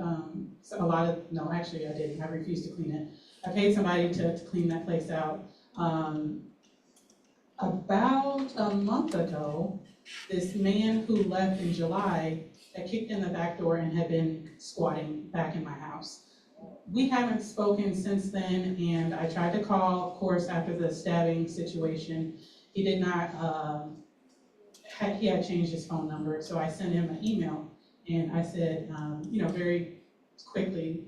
no, actually I didn't. I refused to clean it. I paid somebody to clean that place out. About a month ago, this man who left in July had kicked in the back door and had been squatting back in my house. We haven't spoken since then, and I tried to call, of course, after the stabbing situation. He did not, he had changed his phone number, so I sent him an email, and I said, very quickly,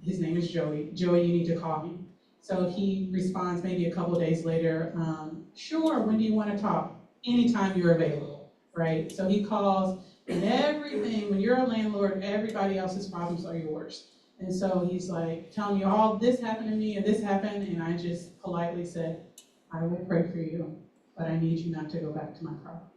his name is Joey. Joey, you need to call me. So he responds maybe a couple days later, sure, when do you want to talk? Anytime you're available, right? So he calls, and everything, when you're a landlord, everybody else's problems are yours. And so he's like telling me all this happened to me and this happened, and I just politely said, I will pray for you, but I need you not to go back to my property.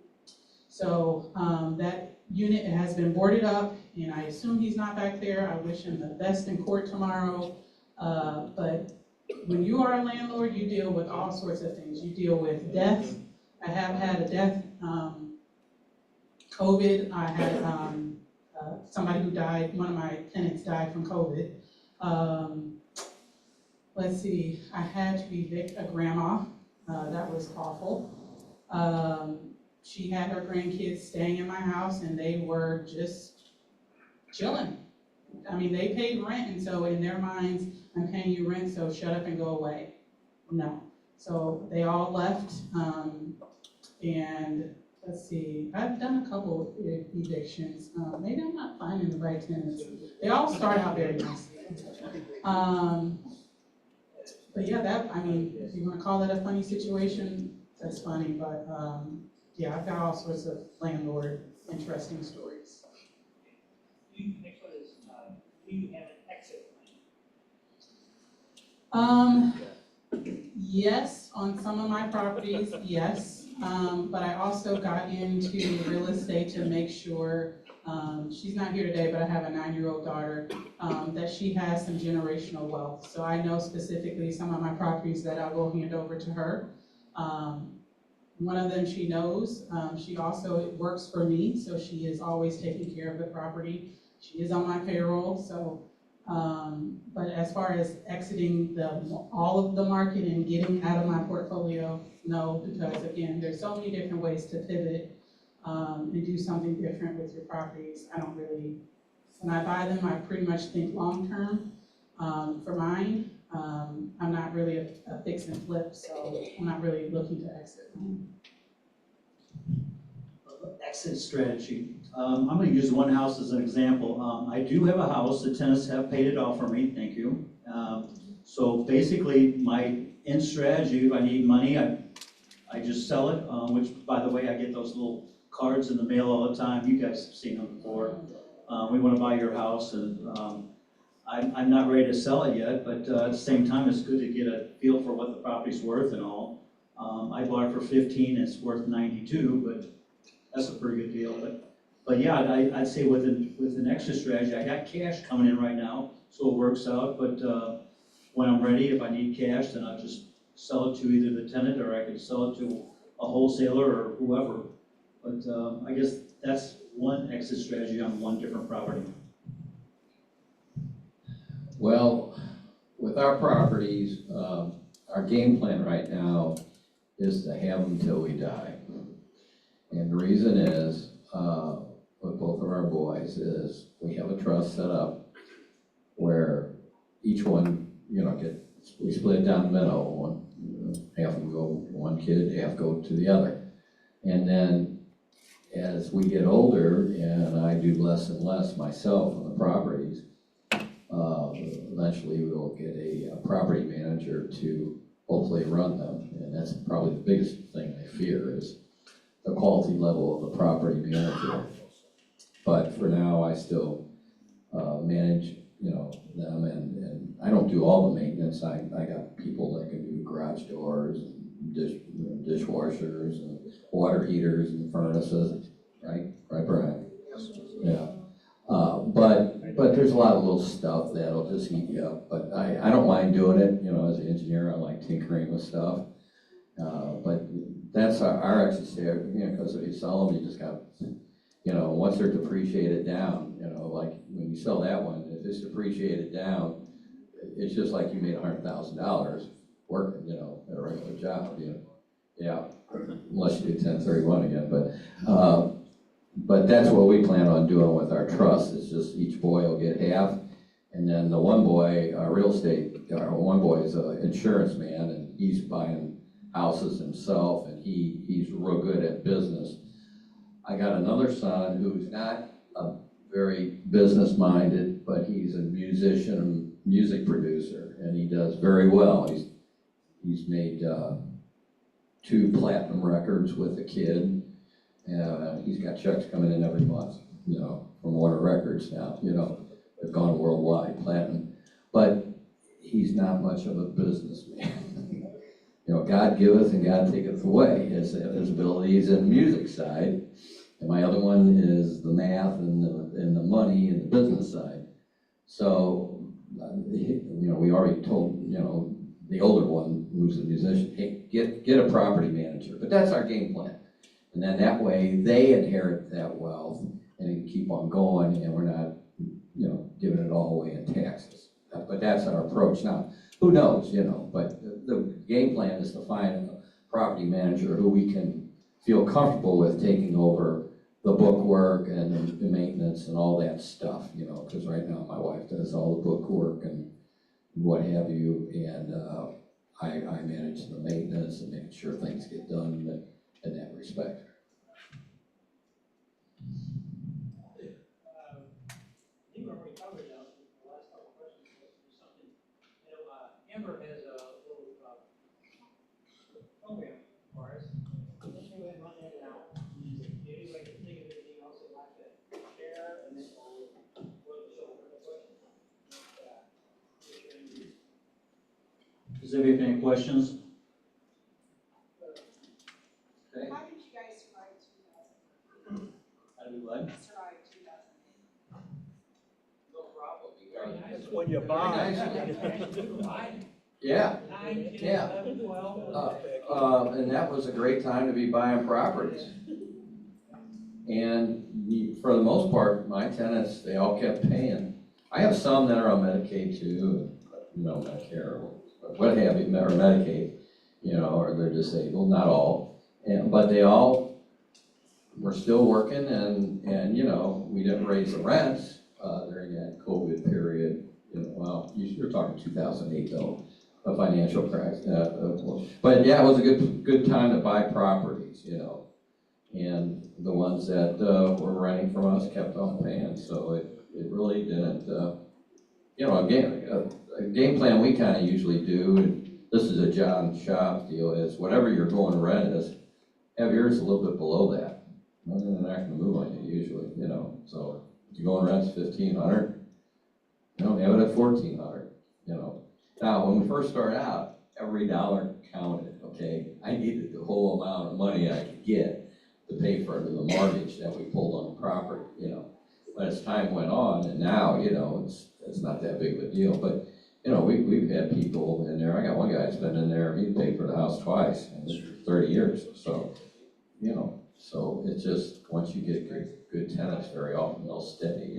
So that unit has been boarded up, and I assume he's not back there. I wish him the best in court tomorrow. But when you are a landlord, you deal with all sorts of things. You deal with death. I have had a death, COVID. I had somebody who died, one of my tenants died from COVID. Let's see, I had to evict a grandma. That was awful. She had her grandkids staying in my house, and they were just chilling. I mean, they paid rent, and so in their minds, I'm paying you rent, so shut up and go away. No. So they all left, and let's see, I've done a couple of evictions. Maybe I'm not finding the right tenants. They all start out very nice. But yeah, if you want to call that a funny situation, that's funny, but yeah, I've got all sorts of landlord interesting stories. Next one is, do you have an exit plan? Yes, on some of my properties, yes. But I also got into real estate to make sure, she's not here today, but I have a 9-year-old daughter, that she has some generational wealth. So I know specifically some of my properties that I will hand over to her. One of them she knows. She also works for me, so she is always taking care of the property. She is on my payroll, so But as far as exiting all of the market and getting out of my portfolio, no, because again, there's so many different ways to pivot, and do something different with your properties. I don't really, when I buy them, I pretty much think long-term. For mine, I'm not really a fix and flip, so I'm not really looking to exit. Exit strategy. I'm gonna use one house as an example. I do have a house, the tenants have paid it off for me, thank you. So basically, my end strategy, if I need money, I just sell it, which, by the way, I get those little cards in the mail all the time. You guys have seen them before. We wanna buy your house, and I'm not ready to sell it yet, but at the same time, it's good to get a feel for what the property's worth and all. I bought it for 15, it's worth 92, but that's a pretty good deal. But yeah, I'd say with an exit strategy, I got cash coming in right now, so it works out. But when I'm ready, if I need cash, then I'll just sell it to either the tenant, or I could sell it to a wholesaler or whoever. But I guess that's one exit strategy on one different property. Well, with our properties, our game plan right now is to have them till we die. And the reason is, with both of our boys, is we have a trust set up where each one, we split it down the middle. Half of them go to one kid, half go to the other. And then as we get older, and I do less and less myself on the properties, eventually we'll get a property manager to hopefully run them. And that's probably the biggest thing I fear, is the quality level of the property manager. But for now, I still manage, them, and I don't do all the maintenance. I got people that can do garage doors, and dishwashers, and water heaters, and furnaces, right? Right, Brian? Yes. Yeah. But there's a lot of little stuff that'll just eat you up. But I don't mind doing it, as an engineer, I like tinkering with stuff. But that's our exit strategy, because if you sell them, you just got, once they're depreciated down, like when you sell that one, if it's depreciated down, it's just like you made $100,000 working, at a regular job, Yeah, unless you do 1031 again, but that's what we plan on doing with our trust. It's just each boy will get half, and then the one boy, one boy is an insurance man, and he's buying houses himself, and he's real good at business. I got another son who's not a very business-minded, but he's a musician, music producer, and he does very well. He's made 2 platinum records with a kid, and he's got checks coming in every month, from Warner Records now, they've gone worldwide, platinum. But he's not much of a businessman. God giveth and God taketh away. His abilities in the music side, and my other one is the math and the money and the business side. So, we already told, the older one, who's a musician, hey, get a property manager. But that's our game plan. And then that way they inherit that wealth and it can keep on going, and we're not, giving it all away in taxes. But that's our approach. Now, who knows, but the game plan is to find a property manager who we can feel comfortable with taking over the book work and the maintenance and all that stuff, because right now my wife does all the book work and what have you, and I manage the maintenance and making sure things get done in that respect. I think we already covered that in the last couple of questions. There's something, Amber has a little program for us. Let's go ahead and run that now. If anybody can think of anything else they'd like to share, and then we'll show for the questions. Does anybody have any questions? Okay. How did you guys survive 2000? How do we what? Survive 2008? No problem. That's when you buy. Yeah. 9, 10, Yeah. 11, 12. And that was a great time to be buying properties. And for the most part, my tenants, they all kept paying. I have some that are on Medicaid too, Medicare, or what have you, or Medicaid, or they're disabled, not all. But they all were still working and we didn't raise the rents during that COVID period. Well, you're talking 2008 though, a financial crisis. But yeah, it was a good time to buy properties, and the ones that were renting from us kept on paying. So it really didn't, a game plan we kind of usually do, and this is a John Shop deal, is whatever your going rent is, have yours a little bit below that. They're not gonna move on you usually, so if your going rent's $1,500, have it at $1,400, Now, when we first started out, every dollar counted, okay? I needed the whole amount of money I could get to pay for the mortgage that we pulled on the property, But as time went on, and now, it's not that big of a deal, but, we've had people in there. I got one guy that's been in there, he paid for the house twice in 30 years, so, so it's just, once you get good tenants, very often they'll stay,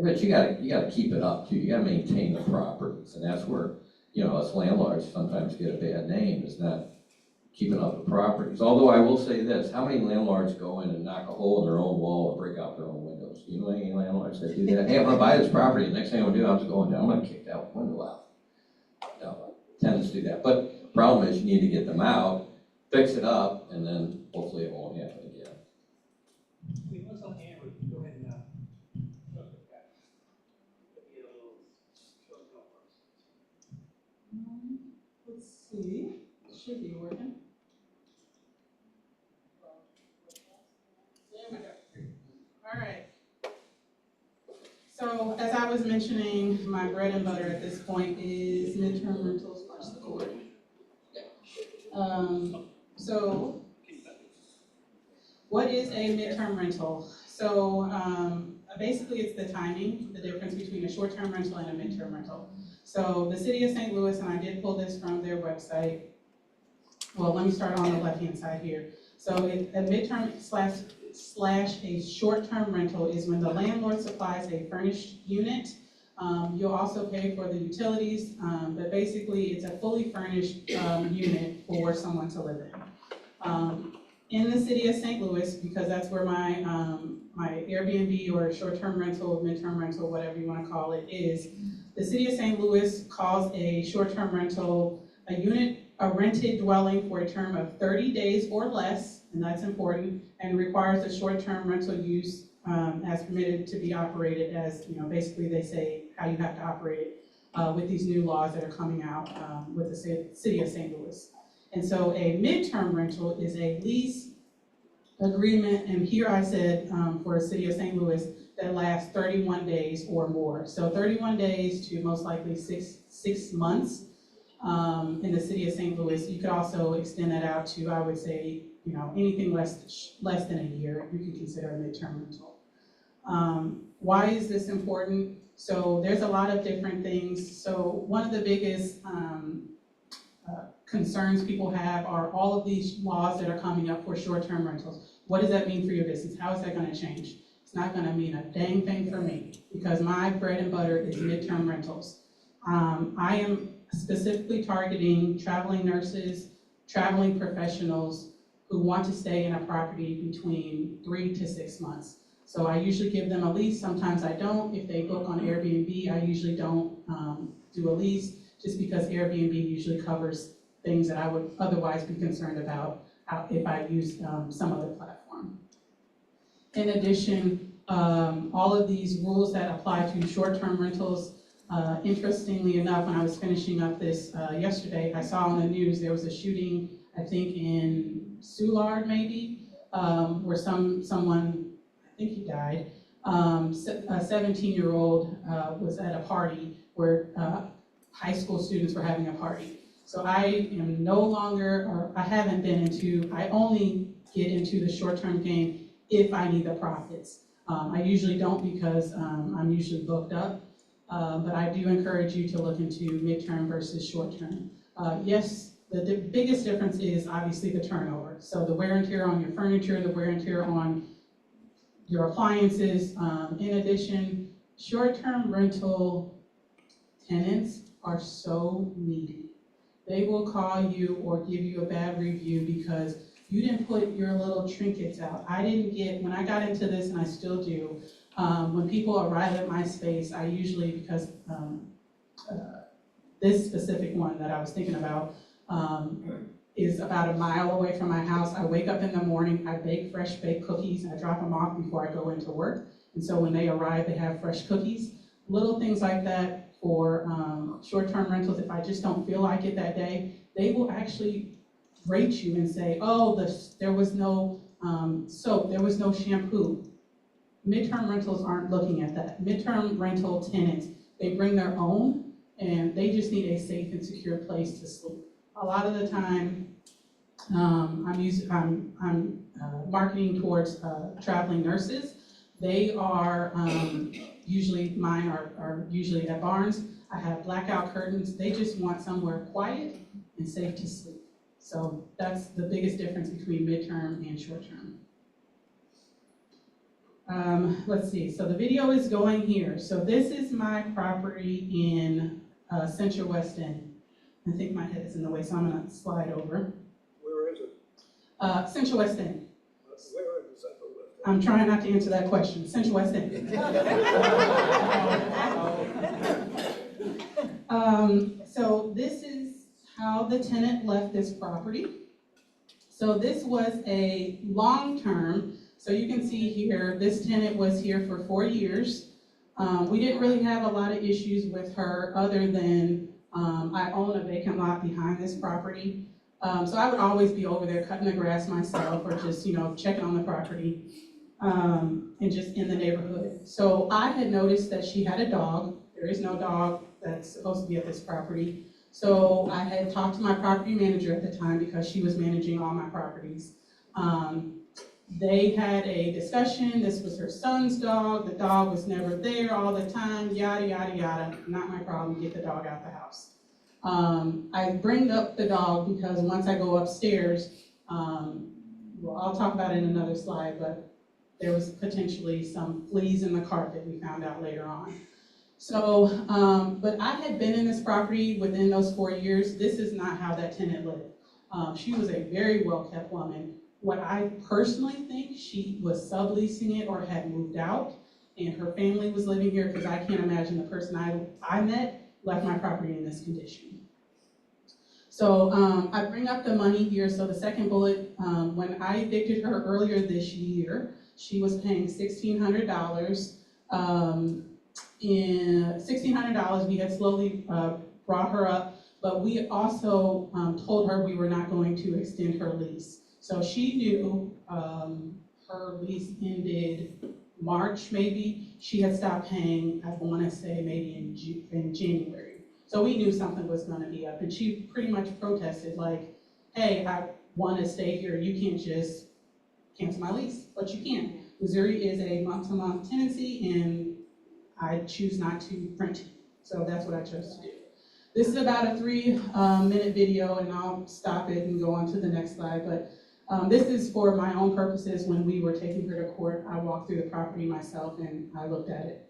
But you gotta keep it up too, you gotta maintain the properties, and that's where, us landlords sometimes get a bad name, is not keeping up the properties. Although I will say this, how many landlords go in and knock a hole in their own wall and break out their own windows? You know any landlords that do that? Hey, I'm gonna buy this property, the next thing I'm gonna do, I'm just going down, I'm gonna kick that window out. No, tenants do that, but the problem is you need to get them out, fix it up, and then hopefully it won't happen again. Wait, what's on average? Go ahead and, Let's see, should be working. There we go. All right. So as I was mentioning, my bread and butter at this point is midterm rentals across the board. So what is a midterm rental? So basically it's the timing, the difference between a short-term rental and a midterm rental. So the city of St. Louis, and I did pull this from their website. Well, let me start on the left-hand side here. So a midterm slash a short-term rental is when the landlord supplies a furnished unit. You'll also pay for the utilities, but basically it's a fully furnished unit for someone to live in. In the city of St. Louis, because that's where my Airbnb or short-term rental, midterm rental, whatever you want to call it, is. The city of St. Louis calls a short-term rental a rented dwelling for a term of 30 days or less, and that's important, and requires a short-term rental use as permitted to be operated as, basically they say how you have to operate it with these new laws that are coming out with the city of St. Louis. And so a midterm rental is a lease agreement, and here I said for the city of St. Louis, that lasts 31 days or more. So 31 days to most likely six months in the city of St. Louis. You could also extend that out to, I would say, anything less than a year, you can consider a midterm rental. Why is this important? So there's a lot of different things. So one of the biggest concerns people have are all of these laws that are coming up for short-term rentals. What does that mean for your business? How is that going to change? It's not going to mean a dang thing for me because my bread and butter is midterm rentals. I am specifically targeting traveling nurses, traveling professionals who want to stay in a property between 3 to 6 months. So I usually give them a lease, sometimes I don't. If they book on Airbnb, I usually don't do a lease just because Airbnb usually covers things that I would otherwise be concerned about if I used some other platform. In addition, all of these rules that apply to short-term rentals, interestingly enough, when I was finishing up this yesterday, I saw on the news there was a shooting, I think in Soulard maybe, where someone, I think he died, a 17-year-old was at a party where high school students were having a party. So I am no longer, or I haven't been into, I only get into the short-term game if I need the profits. I usually don't because I'm usually booked up, but I do encourage you to look into midterm versus short-term. Yes, the biggest difference is obviously the turnover. So the wear and tear on your furniture, the wear and tear on your appliances. In addition, Short-term rental tenants are so needy. They will call you or give you a bad review because you didn't put your little trinkets out. When I got into this, and I still do, when people arrive at my space, I usually, because this specific one that I was thinking about is about a mile away from my house. I wake up in the morning, I bake fresh baked cookies, I drop them off before I go into work. And so when they arrive, they have fresh cookies. Little things like that for short-term rentals, if I just don't feel like it that day, they will actually rate you and say, oh, there was no soap, there was no shampoo. Midterm rentals aren't looking at that. Midterm rental tenants, they bring their own, and they just need a safe and secure place to sleep. A lot of the time, I'm marketing towards traveling nurses. They are usually, mine are usually at Barnes. I have blackout curtains. They just want somewhere quiet and safe to sleep. So that's the biggest difference between midterm and short term. Let's see, so the video is going here. So this is my property in Central West End. I think my head is in the way, so I'm gonna slide over. Where is it? Central West End. Where is Central West? I'm trying not to answer that question. Central West End. So this is how the tenant left this property. So this was a long-term. So you can see here, this tenant was here for 4 years. We didn't really have a lot of issues with her other than I own a vacant lot behind this property. So I would always be over there cutting the grass myself or just, checking on the property and just in the neighborhood. So I had noticed that she had a dog. There is no dog that's supposed to be at this property. So I had talked to my property manager at the time because she was managing all my properties. They had a discussion. This was her son's dog. The dog was never there all the time, yada, yada, yada. Not my problem, get the dog out the house. I bring up the dog because once I go upstairs, well, I'll talk about it in another slide, but there was potentially some fleas in the carpet we found out later on. So, but I had been in this property within those 4 years. This is not how that tenant lived. She was a very well-kept woman. What I personally think, she was subleasing it or had moved out, and her family was living here because I can't imagine the person I met left my property in this condition. So I bring up the money here. So the second bullet, when I evicted her earlier this year, she was paying $1,600. $1,600, we had slowly brought her up, but we also told her we were not going to extend her lease. So she knew her lease ended March, maybe. She had stopped paying, I want to say maybe in January. So we knew something was going to be up, and she pretty much protested like, hey, I want to stay here. You can't just cancel my lease, but you can. Missouri is a month-to-month tenancy, and I choose not to rent it. So that's what I chose to do. This is about a 3-minute video, and I'll stop it and go on to the next slide. But this is for my own purposes. When we were taking her to court, I walked through the property myself and I looked at it.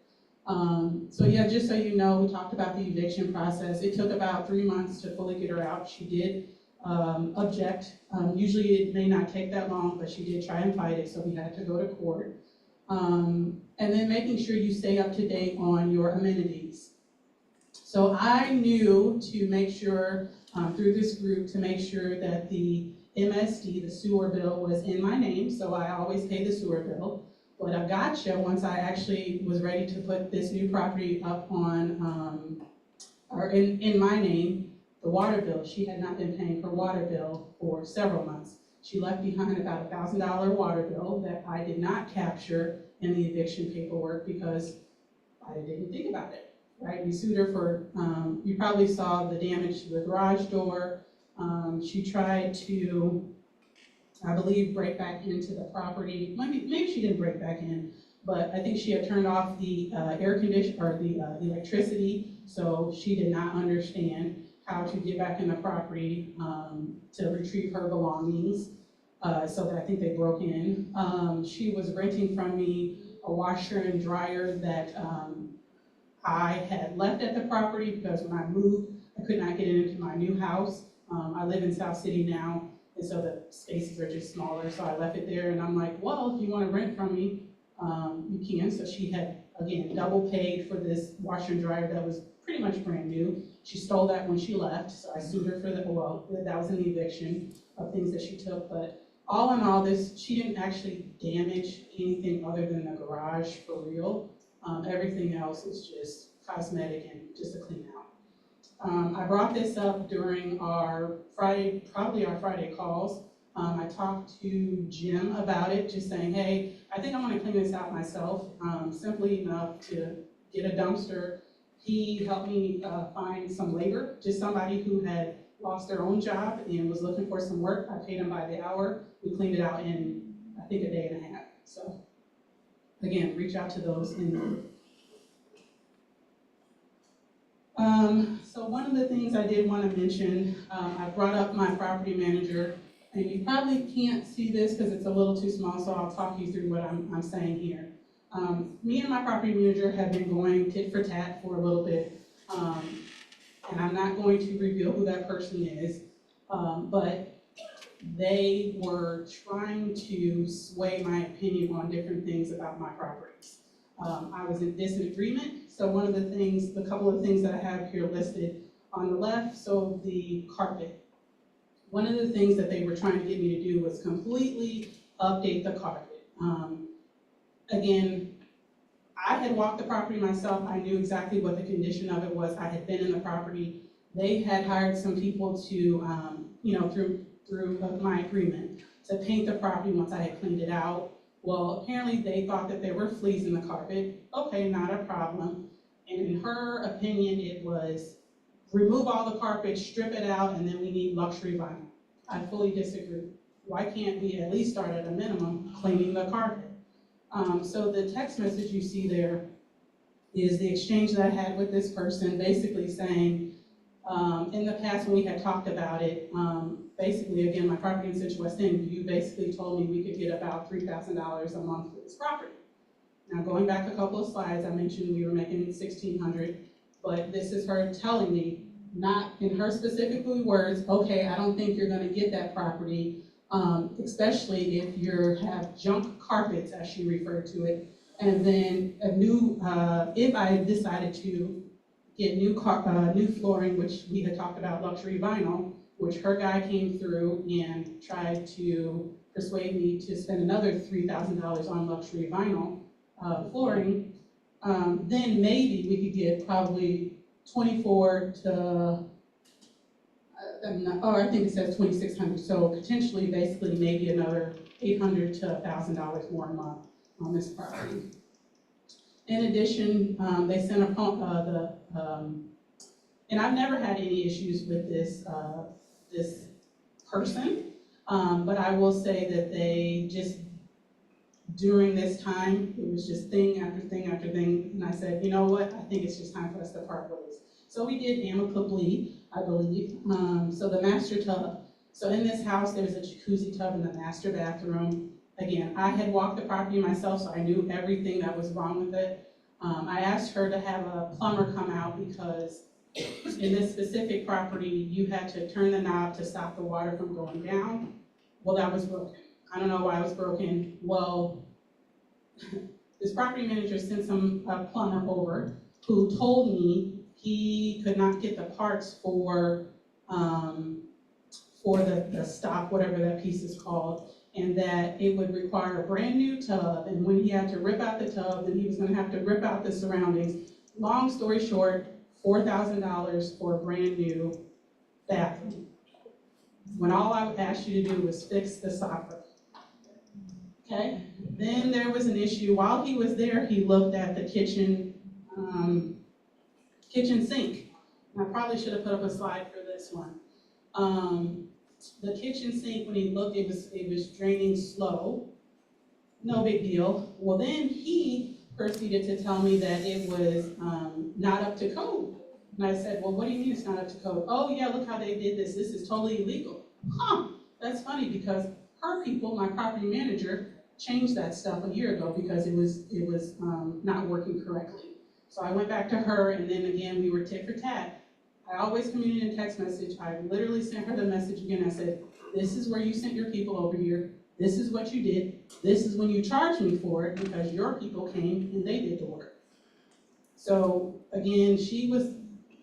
So yeah, just so you know, we talked about the eviction process. It took about 3 months to fully get her out. She did object. Usually it may not take that long, but she did try and fight it, so we had to go to court. And then making sure you stay up to date on your amenities. So I knew to make sure, through this group, to make sure that the MSD, the sewer bill, was in my name, so I always pay the sewer bill. But I gotcha once I actually was ready to put this new property up on, or in my name, the water bill. She had not been paying her water bill for several months. She left behind about $1,000 water bill that I did not capture in the eviction paperwork because I didn't think about it, right? We sued her for, you probably saw the damage to the garage door. She tried to, I believe, break back into the property. Maybe she didn't break back in, but I think she had turned off the air conditioner or the electricity, so she did not understand how to get back in the property to retrieve her belongings. So that I think they broke in. She was renting from me a washer and dryer that I had left at the property because when I moved, I could not get into my new house. I live in South City now, and so the spaces are just smaller, so I left it there, and I'm like, well, if you wanna rent from me, you can. So she had, again, double paid for this washer and dryer that was pretty much brand new. She stole that when she left, so I sued her for that. Well, that was an eviction of things that she took, but all in all, she didn't actually damage anything other than the garage for real. Everything else is just cosmetic and just a clean out. I brought this up during our Friday calls. I talked to Jim about it, just saying, hey, I think I'm gonna clean this out myself, simply enough to get a dumpster. He helped me find some labor, just somebody who had lost their own job and was looking for some work. I paid him by the hour. We cleaned it out in, I think, a day and a half. So again, reach out to those in need. So one of the things I did want to mention, I brought up my property manager, and you probably can't see this because it's a little too small, so I'll talk you through what I'm saying here. Me and my property manager have been going tit for tat for a little bit, and I'm not going to reveal who that person is, but they were trying to sway my opinion on different things about my properties. I was in disagreement, so one of the things, the couple of things that I have here listed on the left, so the carpet. One of the things that they were trying to get me to do was completely update the carpet. Again, I had walked the property myself. I knew exactly what the condition of it was. I had been in the property. They had hired some people to, through my agreement, to paint the property once I had cleaned it out. Well, apparently they thought that there were fleas in the carpet. Okay, not a problem. And in her opinion, it was remove all the carpet, strip it out, and then we need luxury vinyl. I fully disagree. Why can't we at least start at a minimum cleaning the carpet? So the text message you see there is the exchange that I had with this person, basically saying, in the past when we had talked about it, basically, again, my property in Central West End, you basically told me we could get about $3,000 a month for this property. Now, going back a couple of slides, I mentioned we were making $1,600, but this is her telling me, not in her specific words, okay, I don't think you're gonna get that property, especially if you have junk carpets, as she referred to it, and then a new, if I decided to get new flooring, which we had talked about luxury vinyl, which her guy came through and tried to persuade me to spend another $3,000 on luxury vinyl flooring, then maybe we could get probably 24 to, I think it says 2,600, so potentially, basically, maybe another $800 to $1,000 more a month on this property. In addition, they sent and I've never had any issues with this person, but I will say that they just, during this time, it was just thing after thing after thing, and I said, you know what, I think it's just time for us to part ways. So we did amicably, I believe. So the master tub, so in this house, there's a jacuzzi tub in the master bathroom. Again, I had walked the property myself, so I knew everything that was wrong with it. I asked her to have a plumber come out because in this specific property, you had to turn the knob to stop the water from going down. Well, that was broken. I don't know why it was broken. Well, this property manager sent a plumber over who told me he could not get the parts for the stop, whatever that piece is called, and that it would require a brand new tub, and when he had to rip out the tub, then he was gonna have to rip out the surroundings. Long story short, $4,000 for a brand new bathroom, when all I asked you to do was fix the soffit. Okay, then there was an issue. While he was there, he looked at the kitchen sink. And I probably should have put up a slide for this one. The kitchen sink, when he looked, it was draining slow. No big deal. Well, then he proceeded to tell me that it was not up to code. And I said, well, what do you mean it's not up to code? Oh yeah, look how they did this. This is totally illegal. Huh, that's funny because her people, my property manager, changed that stuff a year ago because it was not working correctly. So I went back to her, and then again, we were tit for tat. I always communicate in text message. I literally sent her the message again. I said, this is where you sent your people over here. This is what you did. This is when you charged me for it, because your people came and they did the work. So again,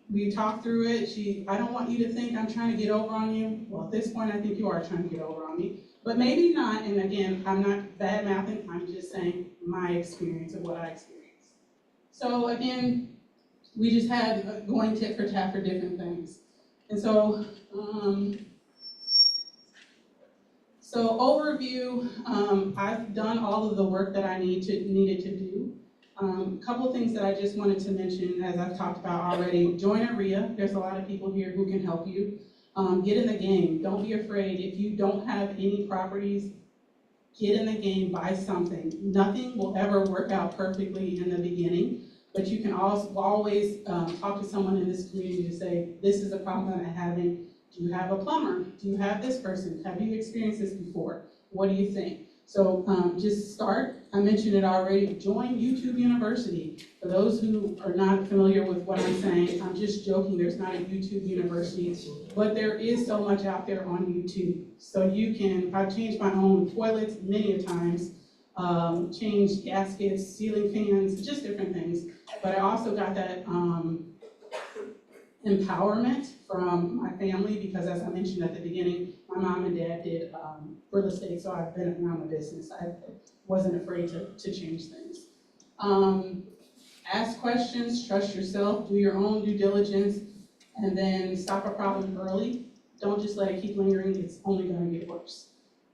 we talked through it. I don't want you to think I'm trying to get over on you. Well, at this point, I think you are trying to get over on me, but maybe not. And again, I'm not bad mouthing. I'm just saying my experience of what I experienced. So again, we just had going tit for tat for different things. And so, overview, I've done all of the work that I needed to do. A couple of things that I just wanted to mention, as I've talked about already. Join STLREIA. There's a lot of people here who can help you. Get in the game. Don't be afraid. If you don't have any properties, get in the game, buy something. Nothing will ever work out perfectly in the beginning, but you can always talk to someone in this community to say, this is a problem that I'm having. Do you have a plumber? Do you have this person? Have you experienced this before? What do you think? So just start. I mentioned it already. Join YouTube University. For those who are not familiar with what I'm saying, I'm just joking. There's not a YouTube University, but there is so much out there on YouTube. So I've changed my own toilets many a times, changed gaskets, ceiling fans, just different things. But I also got that empowerment from my family, because as I mentioned at the beginning, my mom and dad did real estate, so I've been around the business. I wasn't afraid to change things. Ask questions, trust yourself, do your own due diligence, and then stop a problem early. Don't just let it keep lingering, it's only gonna get worse.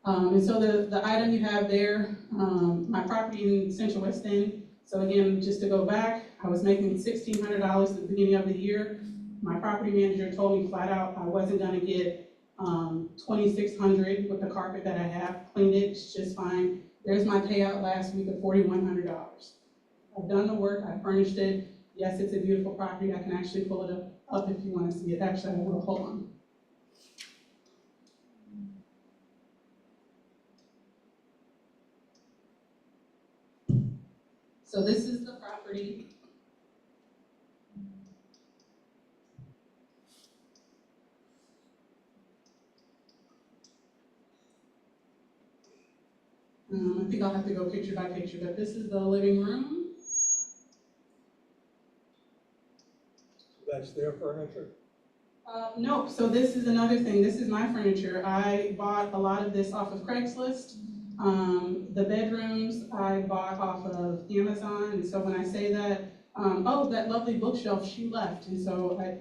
And so the item you have there, my property in Central West End. So again, just to go back, I was making $1,600 at the beginning of the year. My property manager told me flat out I wasn't gonna get $2,600 with the carpet that I have. Cleaned it, it's just fine. There's my payout last week of $4,100. I've done the work, I furnished it. Yes, it's a beautiful property. I can actually pull it up if you want to see it. Actually, I will. Hold on. So this is the property. I think I'll have to go picture by picture, but this is the living room. That's their furniture? No, so this is another thing. This is my furniture. I bought a lot of this off of Craigslist. The bedrooms I bought off of Amazon, and so when I say that, oh, that lovely bookshelf, she left, and so I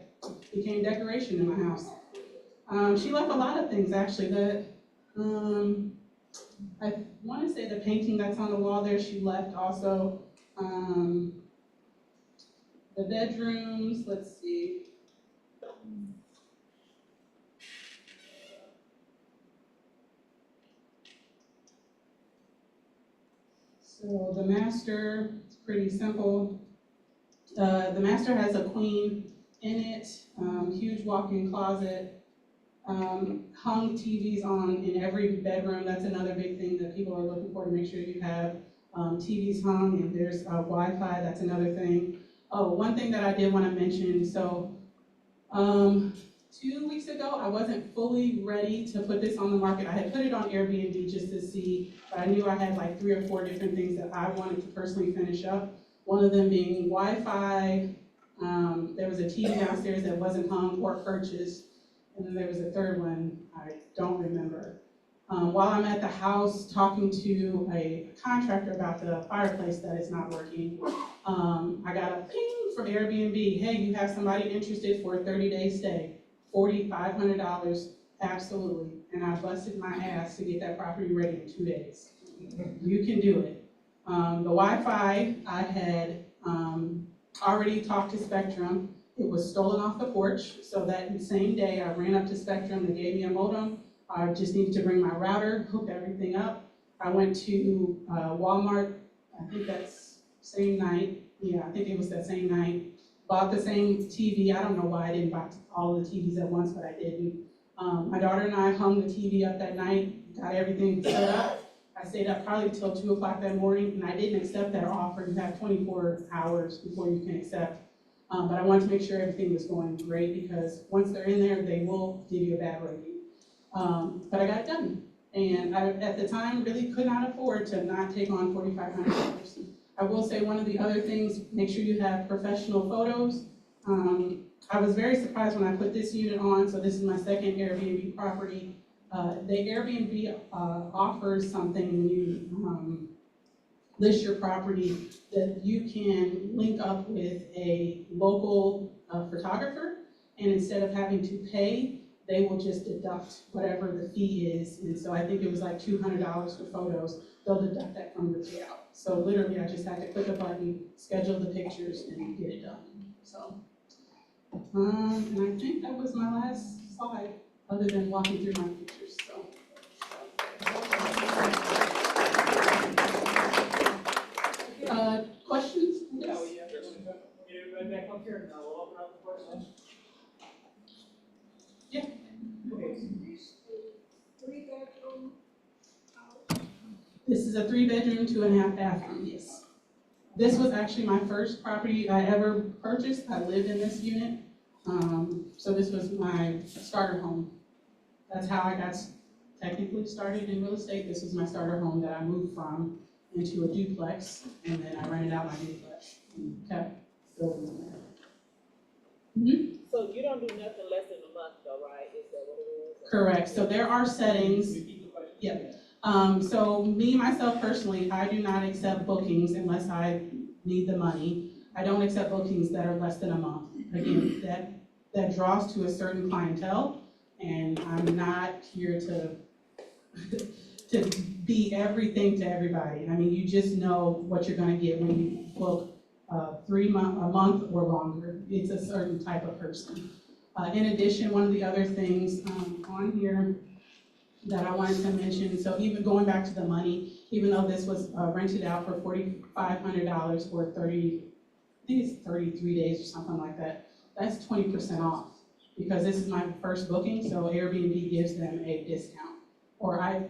became decoration in my house. She left a lot of things, actually. I want to say the painting that's on the wall there, she left also. The bedrooms, let's see. So the master, it's pretty simple. The master has a queen in it, huge walk-in closet, hung TVs on in every bedroom. That's another big thing that people are looking for, to make sure you have TVs hung, and there's Wi-Fi. That's another thing. Oh, one thing that I did want to mention, so 2 weeks ago, I wasn't fully ready to put this on the market. I had put it on Airbnb just to see, but I knew I had like 3 or 4 different things that I wanted to personally finish up. One of them being Wi-Fi. There was a TV downstairs that wasn't hung or purchased. And then there was a third one, I don't remember. While I'm at the house talking to a contractor about the fireplace that is not working, I got a ping from Airbnb. Hey, you have somebody interested for a 30-day stay, $4,500, absolutely. And I busted my ass to get that property ready in 2 days. You can do it. The Wi-Fi, I had already talked to Spectrum. It was stolen off the porch, so that same day I ran up to Spectrum. They gave me a modem. I just needed to bring my router, hook everything up. I went to Walmart, I think that's same night. Yeah, I think it was that same night. Bought the same TV. I don't know why I didn't buy all the TVs at once, but I didn't. My daughter and I hung the TV up that night, got everything set up. I stayed up probably till 2 o'clock that morning, and I didn't accept that offer. You have 24 hours before you can accept. But I wanted to make sure everything was going great, because once they're in there, they will give you a bad rating. But I got it done. And I, at the time, really could not afford to not take on $4,500. I will say one of the other things, make sure you have professional photos. I was very surprised when I put this unit on, so this is my second Airbnb property. The Airbnb offers something when you list your property, that you can link up with a local photographer, and instead of having to pay, they will just deduct whatever the fee is. And so I think it was like $200 for photos. They'll deduct that from your payout. So literally, I just had to click a button, schedule the pictures, and get it done. So, and I think that was my last slide, other than walking through my pictures. So. Questions? Yes. Oh, yeah. Get everybody back up here, now we'll open up the questions. Yeah. Okay. Three-bedroom house? This is a 3-bedroom, 2.5 bathroom, yes. This was actually my first property I ever purchased. I lived in this unit. So this was my starter home. That's how I got technically started in real estate. This was my starter home that I moved from into a duplex, and then I rented out my duplex and kept building from there. So you don't do nothing less than a month though, right? Is that what it is? Correct. So there are settings. Repeat the question. Yeah. So me, myself personally, I do not accept bookings unless I need the money. I don't accept bookings that are less than a month. Again, that draws to a certain clientele, and I'm not here to be everything to everybody. I mean, you just know what you're gonna get when you book a month or longer. It's a certain type of person. In addition, one of the other things on here that I wanted to mention, so even going back to the money, even though this was rented out for $4,500 for 30, I think it's 33 days or something like that, that's 20% off, because this is my first booking, so Airbnb gives them a discount. Or I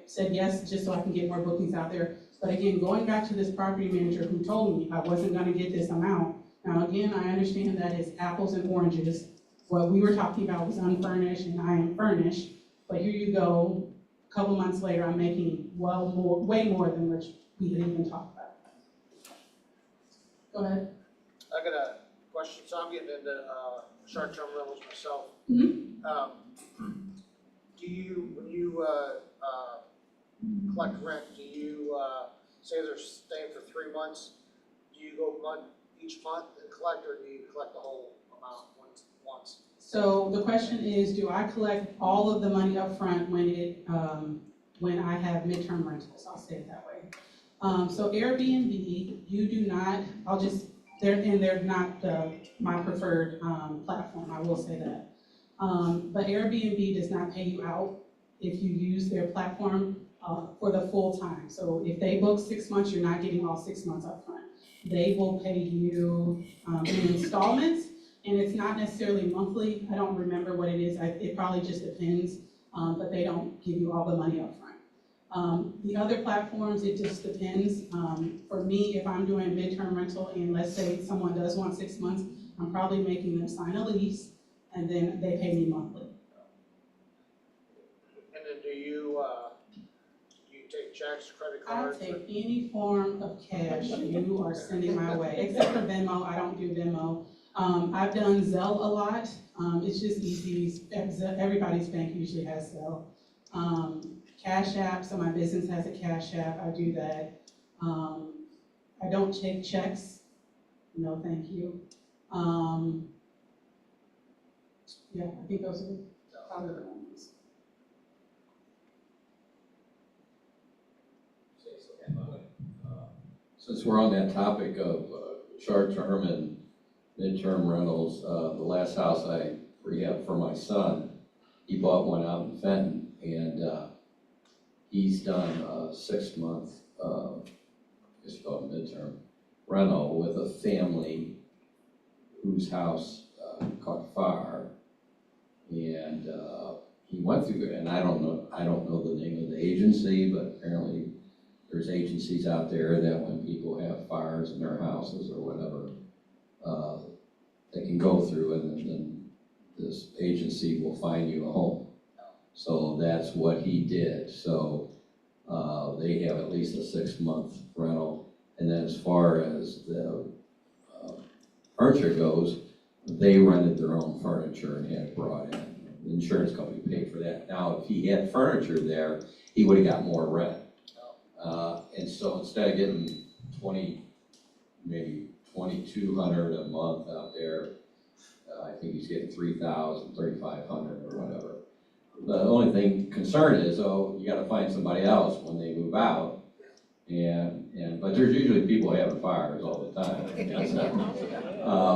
said yes, just so I can get more bookings out there. But again, going back to this property manager who told me I wasn't gonna get this amount. Now again, I understand that it's apples and oranges. What we were talking about was unfurnished and I am furnished. But here you go, a couple months later, I'm making way more than what we had even talked about. Go ahead. I got a question, so I'm getting into short-term rentals myself. Do you, when you collect rent, do you say they're staying for 3 months? Do you go each month and collect, or do you collect the whole amount once? So the question is, do I collect all of the money up front when I have midterm rentals? I'll say it that way. So Airbnb, you do not, they're not my preferred platform, I will say that. But Airbnb does not pay you out if you use their platform for the full time. So if they book 6 months, you're not getting all 6 months up front. They will pay you in installments, and it's not necessarily monthly. I don't remember what it is. It probably just depends, but they don't give you all the money up front. The other platforms, it just depends. For me, if I'm doing midterm rental and let's say someone does want 6 months, I'm probably making them sign a lease, and then they pay me monthly. And then do you take checks, credit cards? I take any form of cash you are sending my way, except for Venmo. I don't do Venmo. I've done Zelle a lot. It's just easy. Everybody's bank usually has Zelle. Cash App, so my business has a Cash App. I do that. I don't take checks. No, thank you. Yeah, I think those are probably the ones. Since we're on that topic of short-term and midterm rentals, the last house I rehabbed for my son, he bought one out in Fenton, and he's done a 6-month, I guess you call it midterm, rental with a family whose house caught fire. And he went through it, and I don't know the name of the agency, but apparently there's agencies out there that when people have fires in their houses or whatever, they can go through and then this agency will find you a home. So that's what he did. So they have at least a 6-month rental. And then as far as the furniture goes, they rented their own furniture and had it brought in. The insurance company paid for that. Now, if he had furniture there, he would have got more rent. And so instead of getting maybe $2,200 a month out there, I think he's getting $3,000, $3,500 or whatever. The only thing concern is, you got to find somebody else when they move out. But there's usually people having fires all the time.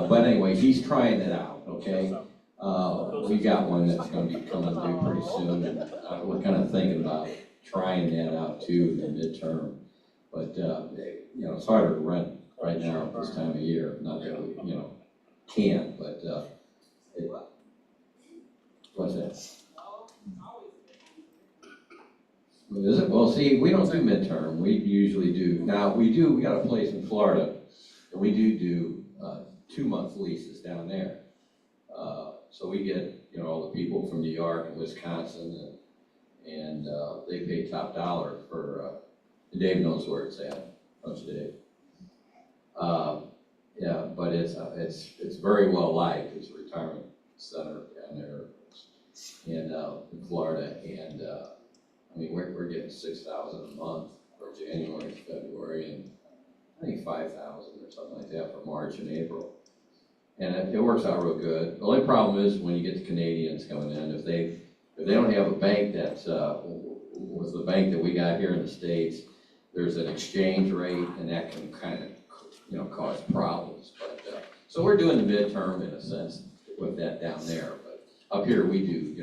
But anyway, he's trying it out, okay? We got one that's gonna be coming due pretty soon, and we're kind of thinking about trying that out too in the midterm. But, it's harder to rent right now at this time of year, not that we, can't, but, what's that? Is it? Well, see, we don't do midterm. We usually do. Now, we got a place in Florida, and we do 2-month leases down there. So we get, all the people from New York and Wisconsin, and they pay top dollar for, and Dave knows where it's at. Don't you, Dave? Yeah, but it's very well liked. It's a retirement center down there in Florida, and we're getting $6,000 a month for January, February, and I think $5,000 or something like that for March and April. And it works out real good. The only problem is when you get the Canadians coming in, if they don't have a bank that's with the bank that we got here in the States, there's an exchange rate, and that can kind of cause problems. But so we're doing the midterm in a sense with that down there. But up here we do,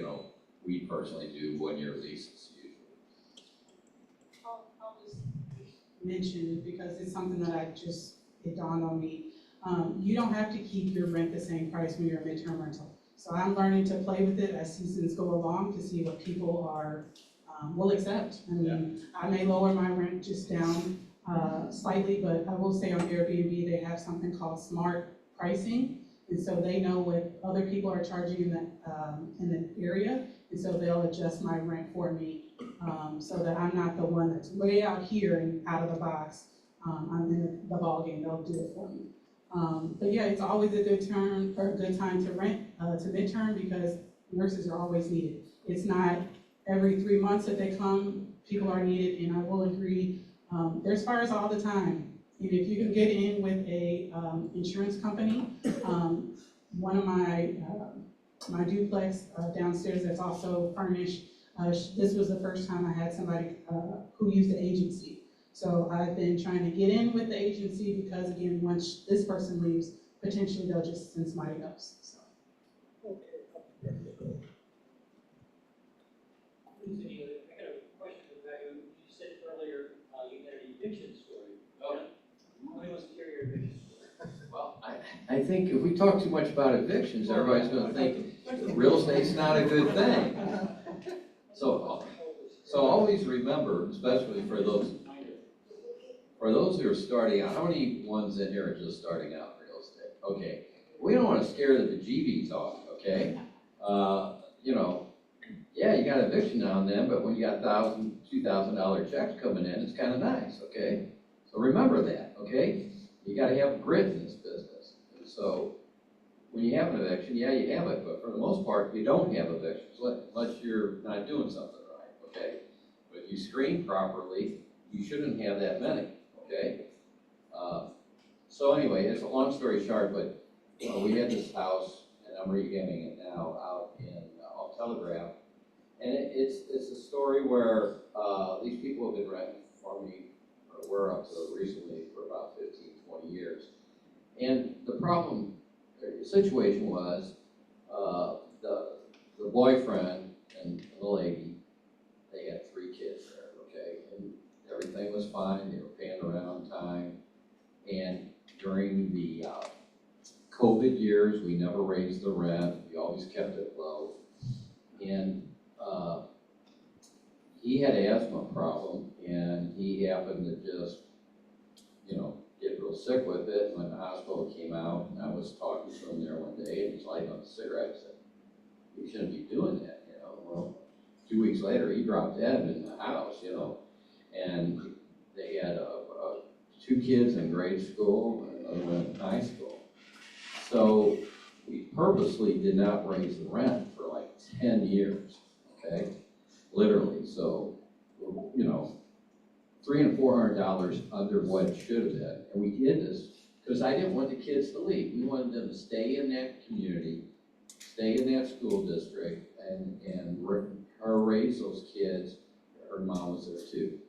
we personally do 1-year leases usually. I'll just mention, because it's something that it dawned on me. You don't have to keep your rent the same price when you're a midterm rental. So I'm learning to play with it as seasons go along to see what people will accept. I may lower my rent just down slightly, but I will say on Airbnb, they have something called smart pricing. And so they know what other people are charging in the area. And so they'll adjust my rent for me so that I'm not the one that's way out here and out of the box. I'm in the ballgame, they'll do it for me. But yeah, it's always a good time to rent to midterm because nurses are always needed. It's not every 3 months that they come, people are needed, and I will agree, there's fires all the time. And if you can get in with a insurance company, one of my duplex downstairs that's also furnished, this was the first time I had somebody who used the agency. So I've been trying to get in with the agency because, again, once this person leaves, potentially they'll just send somebody else. So. I got a question about you. You said earlier you had an eviction story. Oh. Nobody wants to hear your eviction story. Well, I think if we talk too much about evictions, everybody's going to think real estate's not a good thing. So always remember, especially for those who are starting out, how many ones in here are just starting out in real estate? Okay, we don't want to scare the bejeebies off, okay? Yeah, you got eviction now and then, but when you got $1,000, $2,000 checks coming in, it's kind of nice, okay? So remember that, okay? You got to have grit in this business. And so when you have an eviction, yeah, you have it, but for the most part, you don't have evictions unless you're not doing something right, okay? But if you screen properly, you shouldn't have that many, okay? So anyway, it's a long story short, but we had this house, and I'm rehabbing it now out in Telegraph, and it's a story where these people have been renting for me, or were up to recently for about 15, 20 years. And the situation was the boyfriend and the lady, they had 3 kids there, okay? And everything was fine, they were paying the rent on time. And during the COVID years, we never raised the rent, we always kept it low. And he had an asthma problem, and he happened to just, you know, get real sick with it. When the hospital came out, and I was talking to him there one day, and he's lighting up a cigarette. I said, "You shouldn't be doing that, you know." Well, 2 weeks later, he dropped dead in the house, you know, and they had 2 kids in grade school and another one in high school. So we purposely did not raise the rent for like 10 years, okay? Literally, so, you know, $300 and $400 under what it should have been. And we did this because I didn't want the kids to leave. We wanted them to stay in that community, stay in that school district, and raise those kids. Her mom was there too.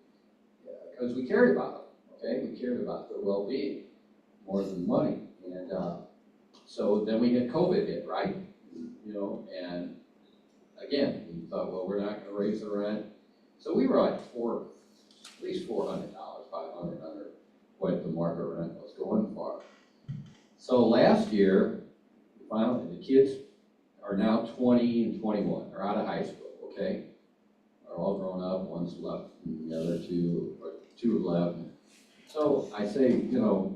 Because we cared about them, okay? We cared about their well-being more than money. And so then we had COVID hit, right? You know, and again, we thought, well, we're not gonna raise the rent. So we were like at least $400, $500 under what the market rent was going for. So last year, finally, the kids are now 20 and 21. They're out of high school, okay? They're all grown up, one's left, and the other two have left. So I say, you know,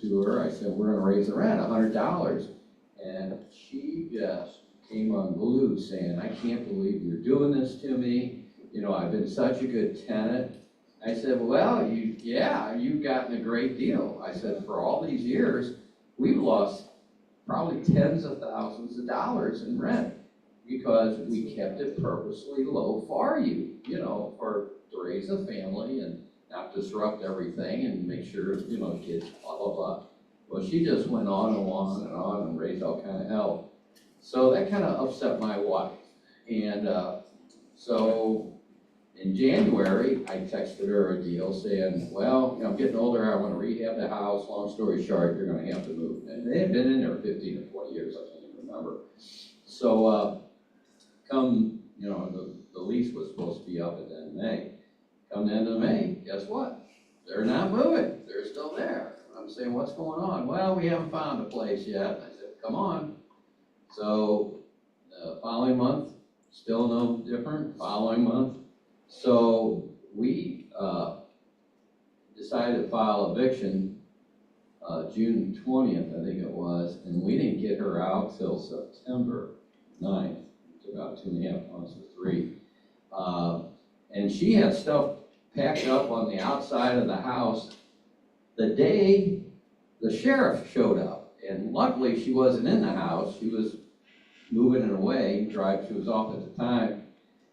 to her, I said, we're gonna raise the rent $100. And she just came unglued saying, I can't believe you're doing this to me. You know, I've been such a good tenant. I said, well, you've gotten a great deal. I said, for all these years, we've lost probably tens of thousands of dollars in rent because we kept it purposely low for you, you know, to raise a family and not disrupt everything and make sure, you know, kids, blah, blah, blah. Well, she just went on and on and on and raised all kind of hell. So that kind of upset my wife. And so in January, I texted her a deal saying, well, you know, I'm getting older, I want to rehab the house. Long story short, you're going to have to move. And they had been in there 15 or 20 years, I can't even remember. So come, you know, the lease was supposed to be up at the end of May. Come the end of May, guess what? They're not moving. They're still there. I'm saying, what's going on? Well, we haven't found a place yet. I said, come on. So the following month, still no different. Following month. So we decided to file eviction June 20th, I think it was, and we didn't get her out till September 9th. It took about 2.5 months or 3. And she had stuff packed up on the outside of the house the day the sheriff showed up. And luckily she wasn't in the house. She was moving it away, she was off at the time.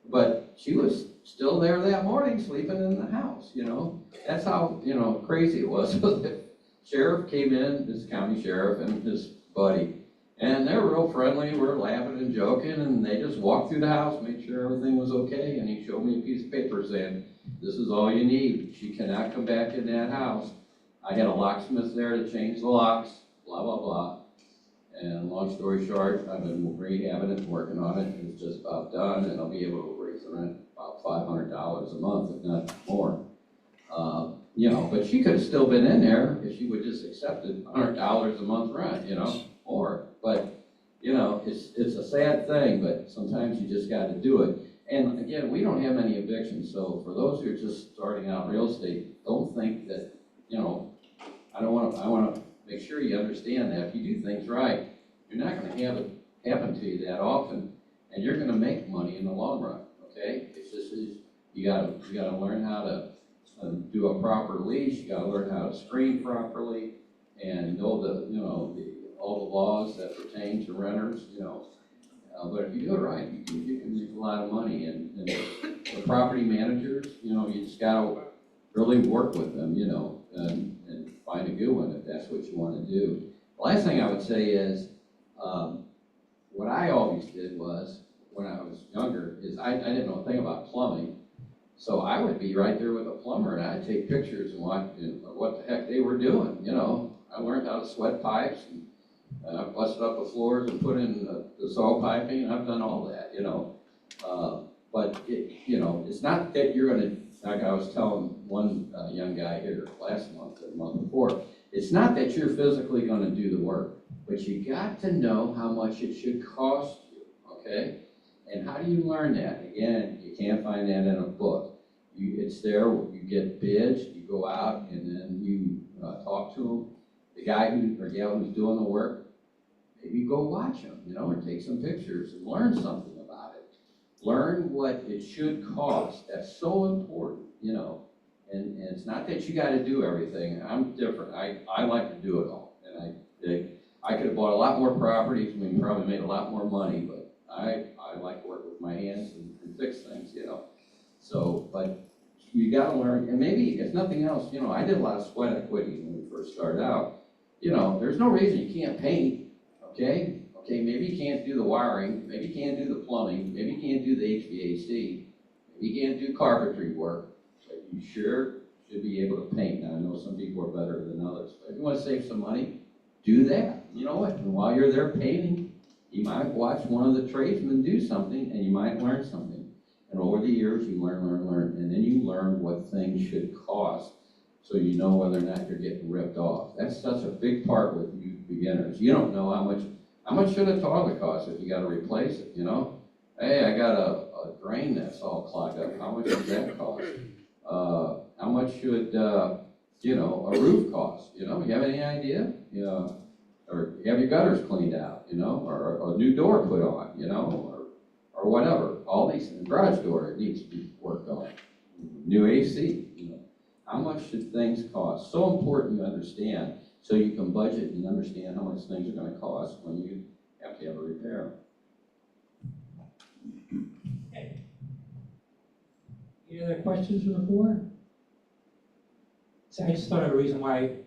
But she was still there that morning, sleeping in the house, you know. That's how, you know, crazy it was. The sheriff came in, this county sheriff and his buddy, and they were real friendly. We're laughing and joking, and they just walked through the house, made sure everything was okay, and he showed me a piece of paper saying, this is all you need. She cannot come back in that house. I had a locksmith there to change the locks, blah, blah, blah. And long story short, I've been rehabbing it, working on it. It's just about done, and I'll be able to raise the rent about $500 a month, if not more. You know, but she could have still been in there if she would just accepted $100 a month rent, you know, more. But, you know, it's a sad thing, but sometimes you just got to do it. And again, we don't have many evictions, so for those who are just starting out in real estate, don't think that, you know, I want to make sure you understand that if you do things right, you're not going to have it happen to you that often, and you're going to make money in the long run. Okay, it's just you got to learn how to do a proper lease. You got to learn how to screen properly, and know all the laws that pertain to renters. You know, but if you do it right, you can make a lot of money. And the property managers, you know, you just got to really work with them. You know, and find a good one if that's what you want to do. The last thing I would say is, what I always did was, when I was younger, is I didn't know a thing about plumbing. So I would be right there with a plumber and I'd take pictures and watch what the heck they were doing, you know. I learned how to sweat pipes and I busted up the floors and put in the saw piping, and I've done all that, you know. But you know, it's not that you're gonna, like I was telling one young guy here last month or the month before, it's not that you're physically gonna do the work, but you got to know how much it should cost you, okay? And how do you learn that? Again, you can't find that in a book. It's there, you get bids, you go out, and then you talk to them. The guy or gal who's doing the work, maybe go watch them, or take some pictures and learn something about it. Learn what it should cost. That's so important, And it's not that you got to do everything. I'm different. I like to do it all. And I could have bought a lot more properties and probably made a lot more money, but I like to work with my hands and fix things, So, but you got to learn, and maybe if nothing else, I did a lot of sweat equity when we first started out. There's no reason you can't paint, okay? Okay, maybe you can't do the wiring, maybe you can't do the plumbing, maybe you can't do the HVAC, maybe you can't do carpentry work, but you sure should be able to paint. Now, I know some people are better than others, but if you want to save some money, do that. You know what? And while you're there painting, you might watch one of the tradesmen do something, and you might learn something. And over the years, you learn, and then you learn what things should cost, so you know whether or not you're getting ripped off. That's such a big part with you beginners. You don't know how much should a toilet cost if you got to replace it, Hey, I got a drain that's all clogged up. How much does that cost? How much should, a roof cost? You have any idea? Or you have your gutters cleaned out, or a new door put on, or whatever. All these, garage door, it needs to be worked on. New AC, How much should things cost? So important you understand, so you can budget and understand how much things are gonna cost when you have to have a repair. Okay. Any other questions from the floor? See, I just thought of a reason why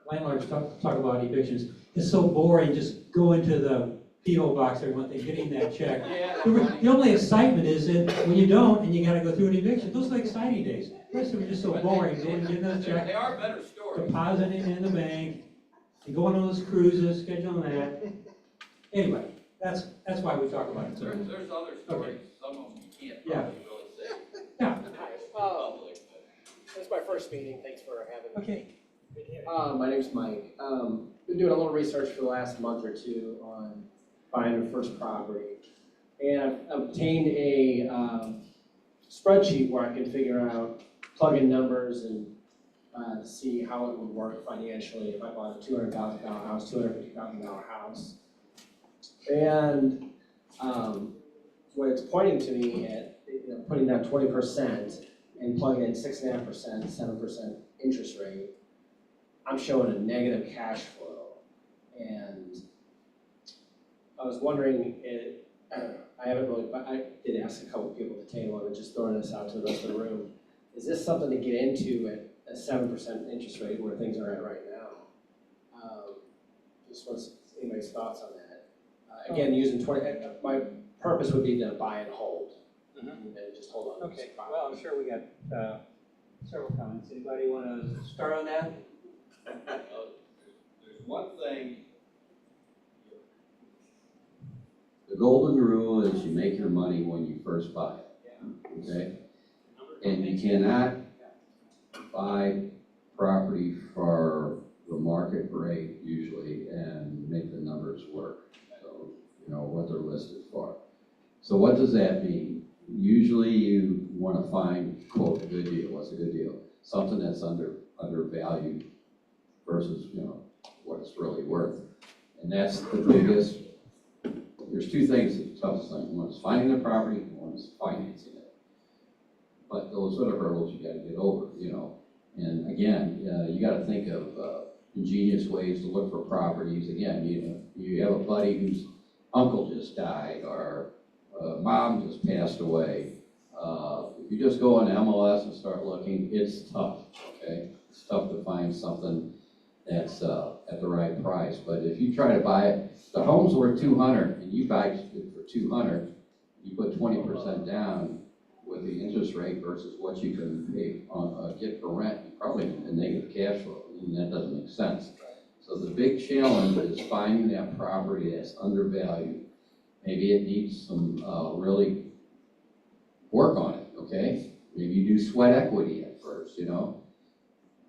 landlords talk about evictions. It's so boring, just go into the P.O. box every month and getting that check. The only excitement is that when you don't and you gotta go through an eviction, those are the exciting days. The rest of them are just so boring, going and getting those checks. They are better stories. Depositing it in the bank, and going on those cruises, scheduling that. Anyway, that's why we talk about it. There's other stories, some of them you can't Yeah. probably really say. Yeah, Public, This is my first meeting, thanks for having me. okay. My name's Mike. Been doing a little research for the last month or two on buying a first property. And I've obtained a spreadsheet where I can figure out, plug in numbers and see how it would work financially if I bought a $200,000 house, $250,000 house. And what it's pointing to me at, putting down 20% and plugging in 6.5%, 7% interest rate, I'm showing a negative cash flow. And I was wondering, I haven't really, but I did ask a couple people at the table, and just throwing this out to the rest of the room. Is this something to get into at a 7% interest rate where things are at right now? Just wants anybody's thoughts on that. Again, using 20, my purpose would be to buy and hold. And just hold on. Okay, well, I'm sure we got several comments. Anybody want to start on that? There's one thing. The golden rule is you make your money when you first buy it, okay? And you cannot buy property for the market rate usually and make the numbers work. So, what they're listed for. So what does that mean? Usually you want to find, quote, a good deal. What's a good deal? Something that's undervalued versus, what it's really worth. And that's the biggest. There's two things that's the toughest thing. One is finding the property, and one is financing it. But those are the hurdles you got to get over, And again, you got to think of ingenious ways to look for properties. Again, you have a buddy whose uncle just died, or mom just passed away. If you just go on MLS and start looking, it's tough, okay? It's tough to find something that's at the right price. But if you try to buy it, the home's worth $200 and you buy it for $200, you put 20% down with the interest rate versus what you can pay on get for rent, you probably get a negative cash flow, and that doesn't make sense. So the big challenge is finding that property that's undervalued. Maybe it needs some really work on it, okay? Maybe you do sweat equity at first,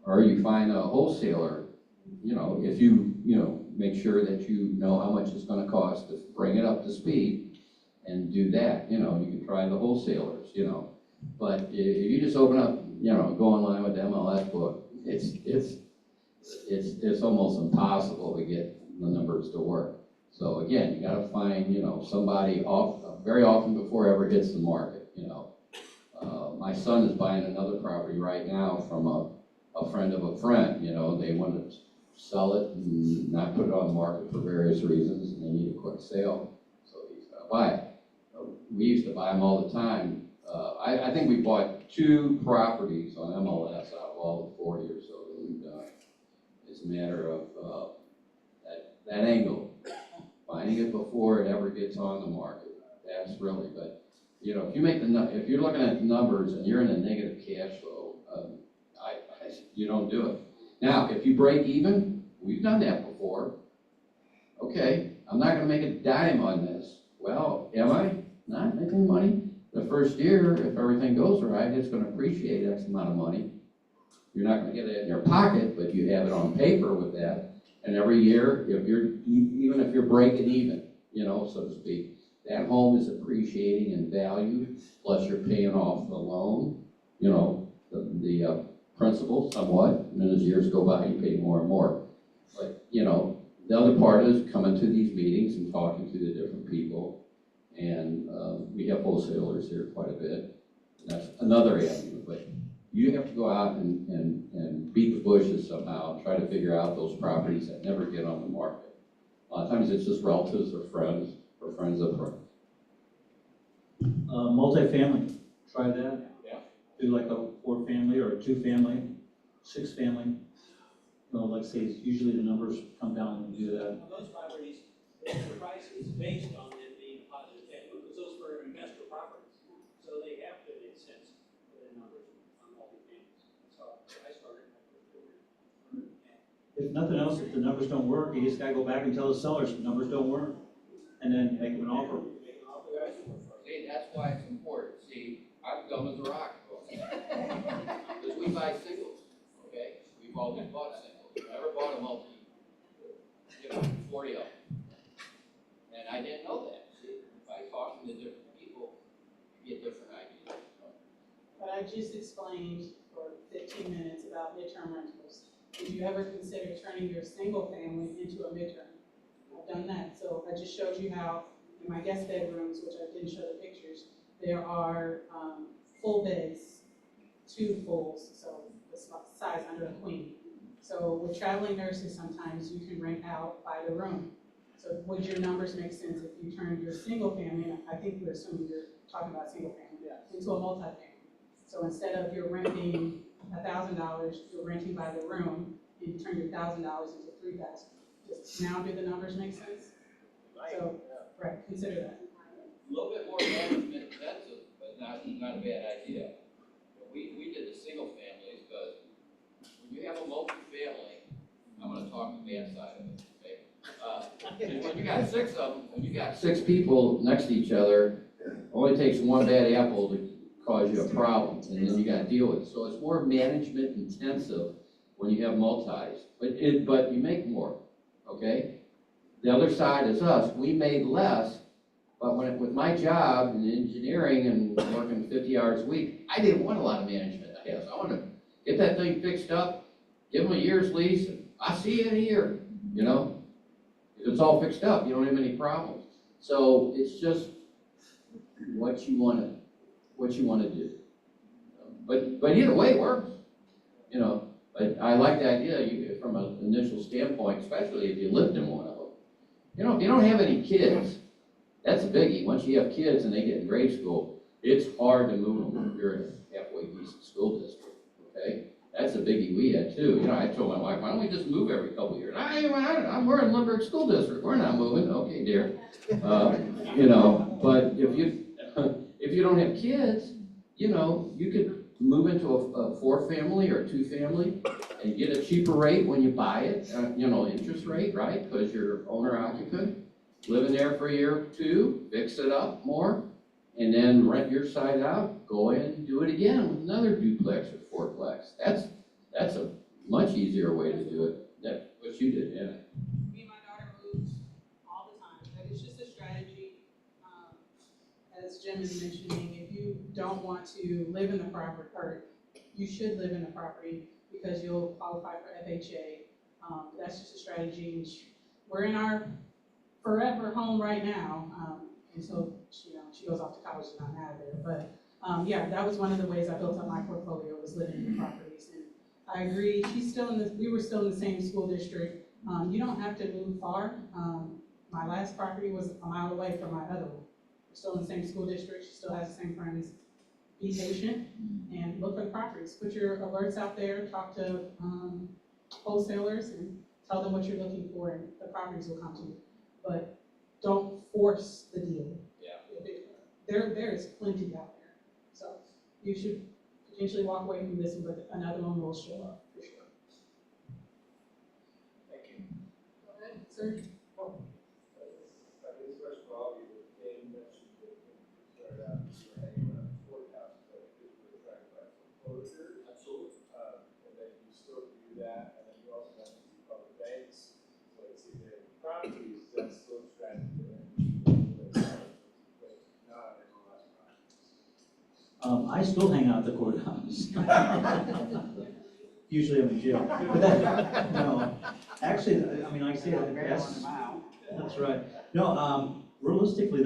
or you find a wholesaler, if you, make sure that you know how much it's gonna cost to bring it up to speed, and do that, you know, you can try the wholesalers, you know. But if you just open up, you know, go online with the MLS book, it's almost impossible to get the numbers to work. So again, you gotta find, you know, somebody very often before it ever hits the market, you know. My son is buying another property right now from a friend of a friend, you know, they want to sell it and not put it on the market for various reasons, and they need a quick sale, so he's gonna buy it. We used to buy them all the time. I think we bought 2 properties on MLS out of all the 4 years, so we've done. It's a matter of that angle, finding it before it ever gets on the market. That's really, but you know, if you're looking at the numbers and you're in a negative cash flow, you don't do it. Now, if you break even, we've done that before. Okay, I'm not going to make a dime on this. Well, am I not making money? The first year, if everything goes right, it's going to appreciate X amount of money. You're not going to get it in your pocket, but you have it on paper with that. And every year, even if you're breaking even, you know, so to speak, that home is appreciating in value, plus you're paying off the loan, you know, the principal somewhat, and then as years go by, you pay more and more. But, you know, the other part is coming to these meetings and talking to the different people, and we have wholesalers here quite a bit. And that's another avenue, but you have to go out and beat the bushes somehow, try to figure out those properties that never get on the market. A lot of times it's just relatives or friends of friends. Multifamily, try that. Yeah. Do like a 4-family or a 2-family, 6-family. You know, like say, usually the numbers come down when you do that. Those properties, the price is based on them being a positive cash flow, because those were investor properties. So they have to make sense for the numbers on multi-families. That's how I started. If nothing else, if the numbers don't work, you just gotta go back and tell the sellers the numbers don't work, and then make them an offer. See, that's why it's important. See, I'm dumb as a rock. Because we buy singles, okay? We've always bought singles. We never bought a multi, 40 of them. And I didn't know that. See, by talking to different people, you get different ideas. But I just explained for 15 minutes about midterm rentals. Did you ever consider turning your single family into a midterm? I've done that. So I just showed you how in my guest bedrooms, which I didn't show the pictures, there are full beds, 2 fulls, so the size under a queen. So with traveling nurses, sometimes you can rent out by the room. So would your numbers make sense if you turned your single family, and I think we're assuming you're talking about single family, into a multi-family. So instead of your rent being $1,000, you're renting by the room, and you turn your $1,000 into $3,000. Just now, do the numbers make sense? So, right, consider that. A little bit more management intensive, but not a bad idea. We did the single families, because when you have a multi-family, I'm going to talk the bad side of it, okay? When you got 6 of them, when you got 6 people next to each other, only takes one bad apple to cause you a problem, and then you got to deal with it. So it's more management intensive when you have multis, but you make more, okay? The other side is us. We made less, but with my job in engineering and working 50 hours a week, I didn't want a lot of management. I wanted to get that thing fixed up, give them a year's lease, and I'll see you in a year, you know? If it's all fixed up, you don't have any problems. So it's just what you want to do. But either way works, you know. But I like the idea from an initial standpoint, especially if you lived in one of them. You know, if you don't have any kids, that's a biggie. Once you have kids and they get in grade school, it's hard to move them if you're in a halfway decent school district, okay? That's a biggie we had too. You know, I told my wife, why don't we just move every couple of years? We're in Limburg School District. We're not moving. Okay, dear. You know, but if you don't have kids, you know, you could move into a 4-family or 2-family and get a cheaper rate when you buy it, you know, interest rate, right? Because you're owner occupant, living there for a year or 2, fix it up more, and then rent your side out, go in and do it again with another duplex or 4-plex. That's a much easier way to do it. That's what you did, yeah. Me and my daughter moves all the time. Like, it's just a strategy. as Jim is mentioning, if you don't want to live in the property, or you should live in the property because you'll qualify for FHA. That's just a strategy. And we're in our forever home right now until she goes off to college and I'm out of there. But yeah, that was one of the ways I built up my portfolio, was living in the properties. And I agree. We were still in the same school district. You don't have to move far. My last property was a mile away from my other one. We're still in the same school district. She still has the same friends. Be patient and look for the properties. Put your alerts out there. Talk to wholesalers and tell them what you're looking for, and the properties will come to you. But don't force the deal. Yeah. There is plenty out there. So you should potentially walk away from this one, but another one will show up for sure. Thank you. Go ahead, sir. Absolutely. And then you still do that, and then you also have to keep other banks, so it's either properties, that's still strategy. I still hang out at the courthouse. Usually I'm in jail. But that, no, actually, I mean, like I say, that's right. No, realistically,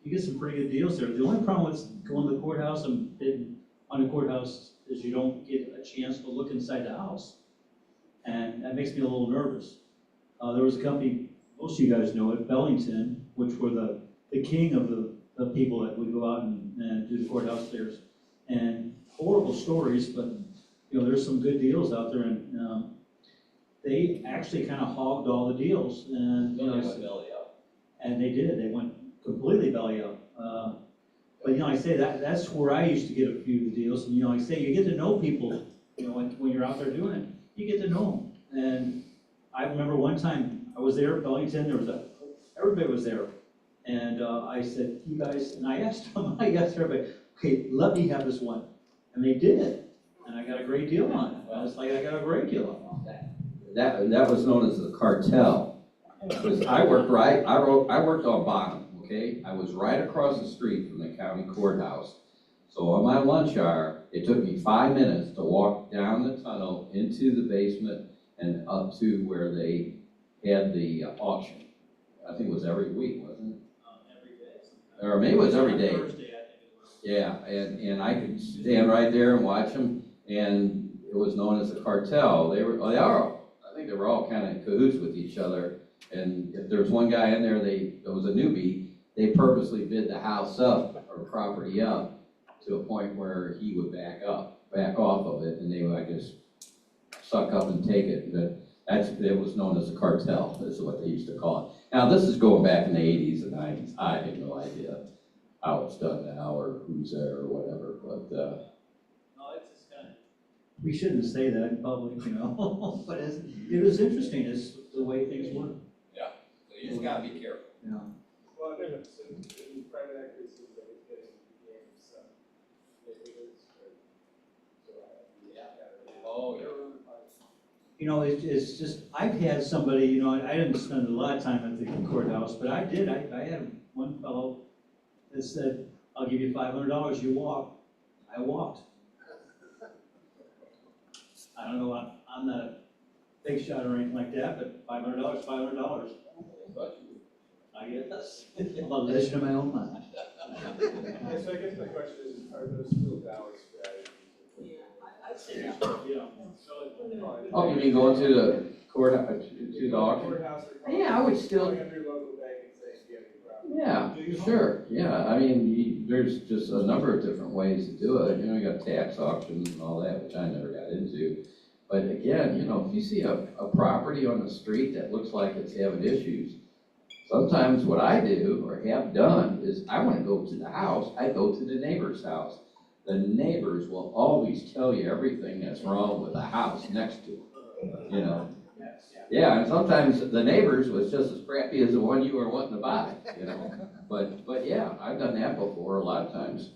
you get some pretty good deals there. The only problem with going to the courthouse and bidding on the courthouse is you don't get a chance to look inside the house. And that makes me a little nervous. There was a company, most of you guys know it, Bellington, which were the king of the people that would go out and do the courthouse fairs. And horrible stories, but there's some good deals out there, and they actually kind of hogged all the deals, and and they did. They went completely belly up. But I say that's where I used to get a few of the deals, and I say you get to know people. When you're out there doing it, you get to know them. And I remember one time I was there at Bellington. Everybody was there. And I said, you guys, and I asked everybody, okay, let me have this one. And they did. And I got a great deal on it. I was like, I got a great deal on that. That was known as the cartel. Because I worked on bottom, okay? I was right across the street from the county courthouse. So on my lunch hour, it took me 5 minutes to walk down the tunnel into the basement and up to where they had the auction. I think it was every week, wasn't it? Every day. Or maybe it was every day. Thursday, I think it was. Yeah, and I could stand right there and watch them, and it was known as the cartel. I think they were all kind of cahoots with each other. And if there was one guy in there, that was a newbie, they purposely bid the house up or property up to a point where he would back off of it, and they would just suck up and take it. It was known as a cartel, is what they used to call it. Now, this is going back in the 80s and 90s. I have no idea how it's done now or who's there or whatever, but No, it's just kind of, we shouldn't say that in public, but it was interesting, it's the way things work. yeah, so you just gotta be careful. Yeah. Well, there's in private equity, it seems like it's getting some neighborhoods, Oh, yeah. It's just, I've had somebody, I didn't spend a lot of time at the courthouse, but I did. I had one fellow that said, I'll give you $500, you walk. I walked. I don't know, I'm not a big shot or anything like that, but $500, $500. I guess. I'm a legend of my own mind. Yeah, so I guess my question is, are those still valid strategies? I'd say, yeah. Oh, you mean going to the court, to the auction? Courthouse or Yeah, I would still, going up to your local bank and saying, do you have any property? yeah, sure, yeah, I mean, there's just a number of different ways to do it, you got tax auctions and all that, which I never got into. But again, if you see a property on the street that looks like it's having issues, sometimes what I do or have done is I want to go to the house, I go to the neighbor's house. The neighbors will always tell you everything that's wrong with the house next to them, Yeah, and sometimes the neighbors was just as crappy as the one you were wanting to buy, But yeah, I've done that before a lot of times,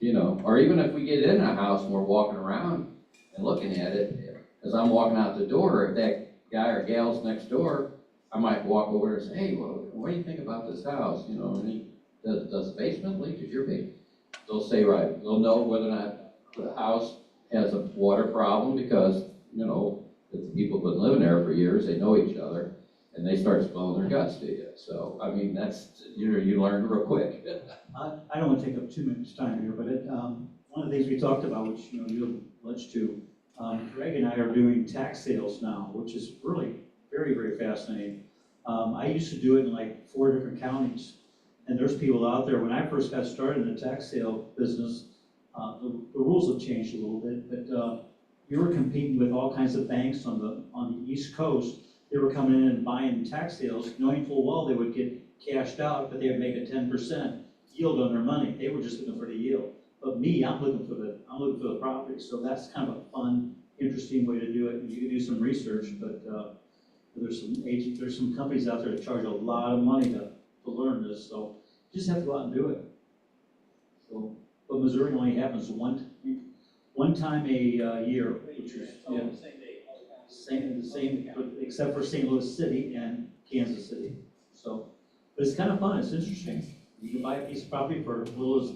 Or even if we get in a house and we're walking around and looking at it, as I'm walking out the door, if that guy or gal's next door, I might walk over and say, hey, what do you think about this house, And does the basement leak? Is your basement? They'll say, right, they'll know whether or not the house has a water problem because, you know, if the people have been living there for years, they know each other, and they start spilling their guts to you. So, I mean, that's, you learn real quick. I don't want to take up too much time here, but one of the things we talked about, which, you know, you alluded to, Greg and I are doing tax sales now, which is really very, very fascinating. I used to do it in like 4 different counties, and there's people out there, when I first got started in the tax sale business, the rules have changed a little bit, but you were competing with all kinds of banks on the East Coast. They were coming in and buying tax sales, knowing full well they would get cashed out, but they would make a 10% yield on their money. They were just looking for the yield. But me, I'm looking for the property. So that's kind of a fun, interesting way to do it. You can do some research, but there's some companies out there that charge a lot of money to learn this. So you just have to go out and do it. So, but Missouri only happens one time a year, which is the same, except for St. Louis City and Kansas City. So, but it's kind of fun. It's interesting. You can buy a piece of property for as little as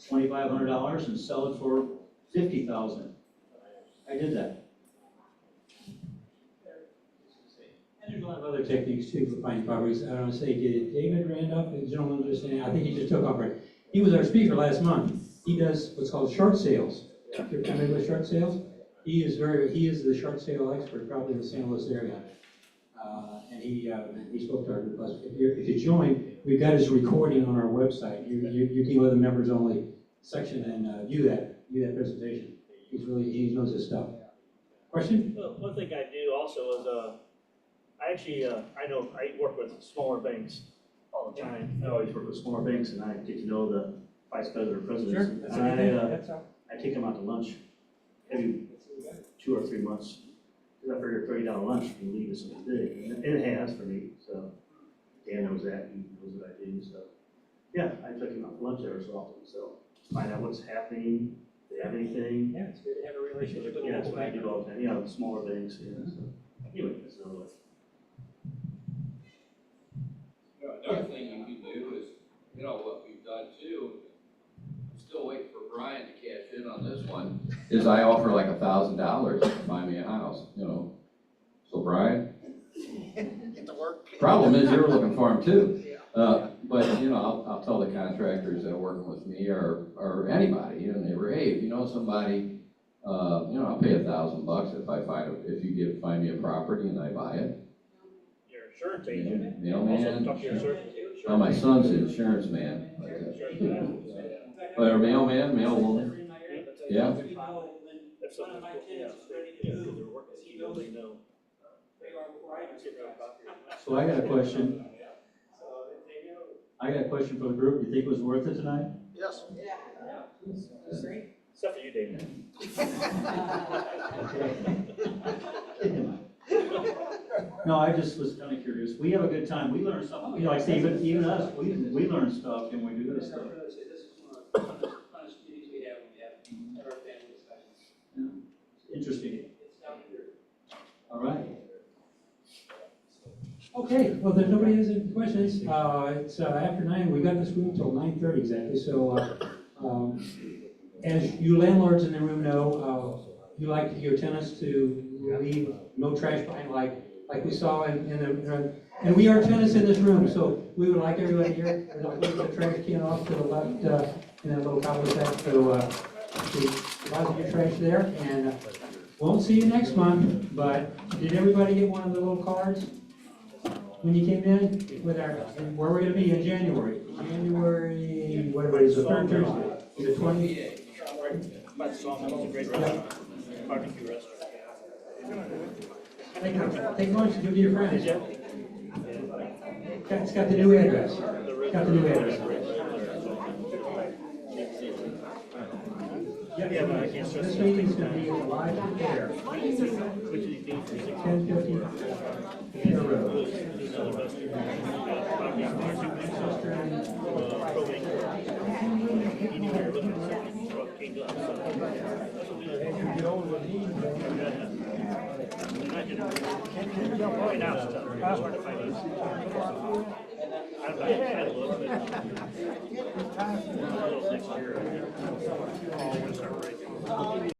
$2,500 and sell it for $50,000. I did that. And there's a lot of other techniques too for finding properties. I don't say, did David Randolph, the gentleman just saying, I think he just took off right. He was our speaker last month. He does what's called short sales. If you're familiar with short sales, he is the short sale expert, probably in the St. Louis area. And he spoke to our group. If you join, we've got his recording on our website. You can go to the members only section and view that presentation. He knows his stuff. Question? Well, one thing I do also is I know I work with smaller banks all the time. I always work with smaller banks, and I get to know the vice president or presidents. Sure. And I take them out to lunch every 2 or 3 months. Because I figure $30 lunch can lead to something big. And it has for me. So Dan knows that. He knows what I do. So yeah, I took him out to lunch every so often. So find out what's happening. Do they have anything? Yeah, it's good to have a relationship with Yeah, that's what I do all the time. You know, the smaller banks. Yeah. So anyway, that's another way. You know, another thing you can do is, you know, what we've done too, I'm still waiting for Brian to cash in on this one, is I offer like $1,000 to buy me a house, you know. So Brian, Get to work. problem is you're looking for him too. But, you know, I'll tell the contractors that are working with me or anybody, you know, neighbor, hey, if you know somebody, you know, I'll pay $1,000 if you find me a property and I buy it. Your insurance agent. Mailman. Also talk to your insurance. Oh, my son's an insurance man. Or mailman, mailwoman. Yeah. If someone's they're working, you know, they know. So I got a question. For the group. Do you think it was worth it tonight? Yes. Except for you, David. No, I just was kind of curious. We have a good time. We learn something. You know, like I say, even us, we learn stuff and we do this stuff. This is one of the funnest meetings we have when we have our family discussions. Yeah. Interesting. It's down here. All right. Okay, well, if nobody has any questions, it's after 9, we got this room until 9:30 exactly, so as you landlords in the room know, you like your tenants to leave no trash behind like we saw and we are tenants in this room, so we would like everybody here, leave the trash can off to the left in that little cul-de-sac, so deposit your trash there, and won't see you next month, but did everybody get one of the little cards when you came in with our, where we're gonna be in January, whatever it is, the third Thursday, the 20th. By the sawmill, it's a great restaurant, barbecue restaurant. Take lunch and give it to your friends. It's got the new address. It's got the new address. Yeah, but I can't stress This enough. meeting's gonna be live from there. Which of these things is 10:50 Peter Road. I love it. Next year, I think.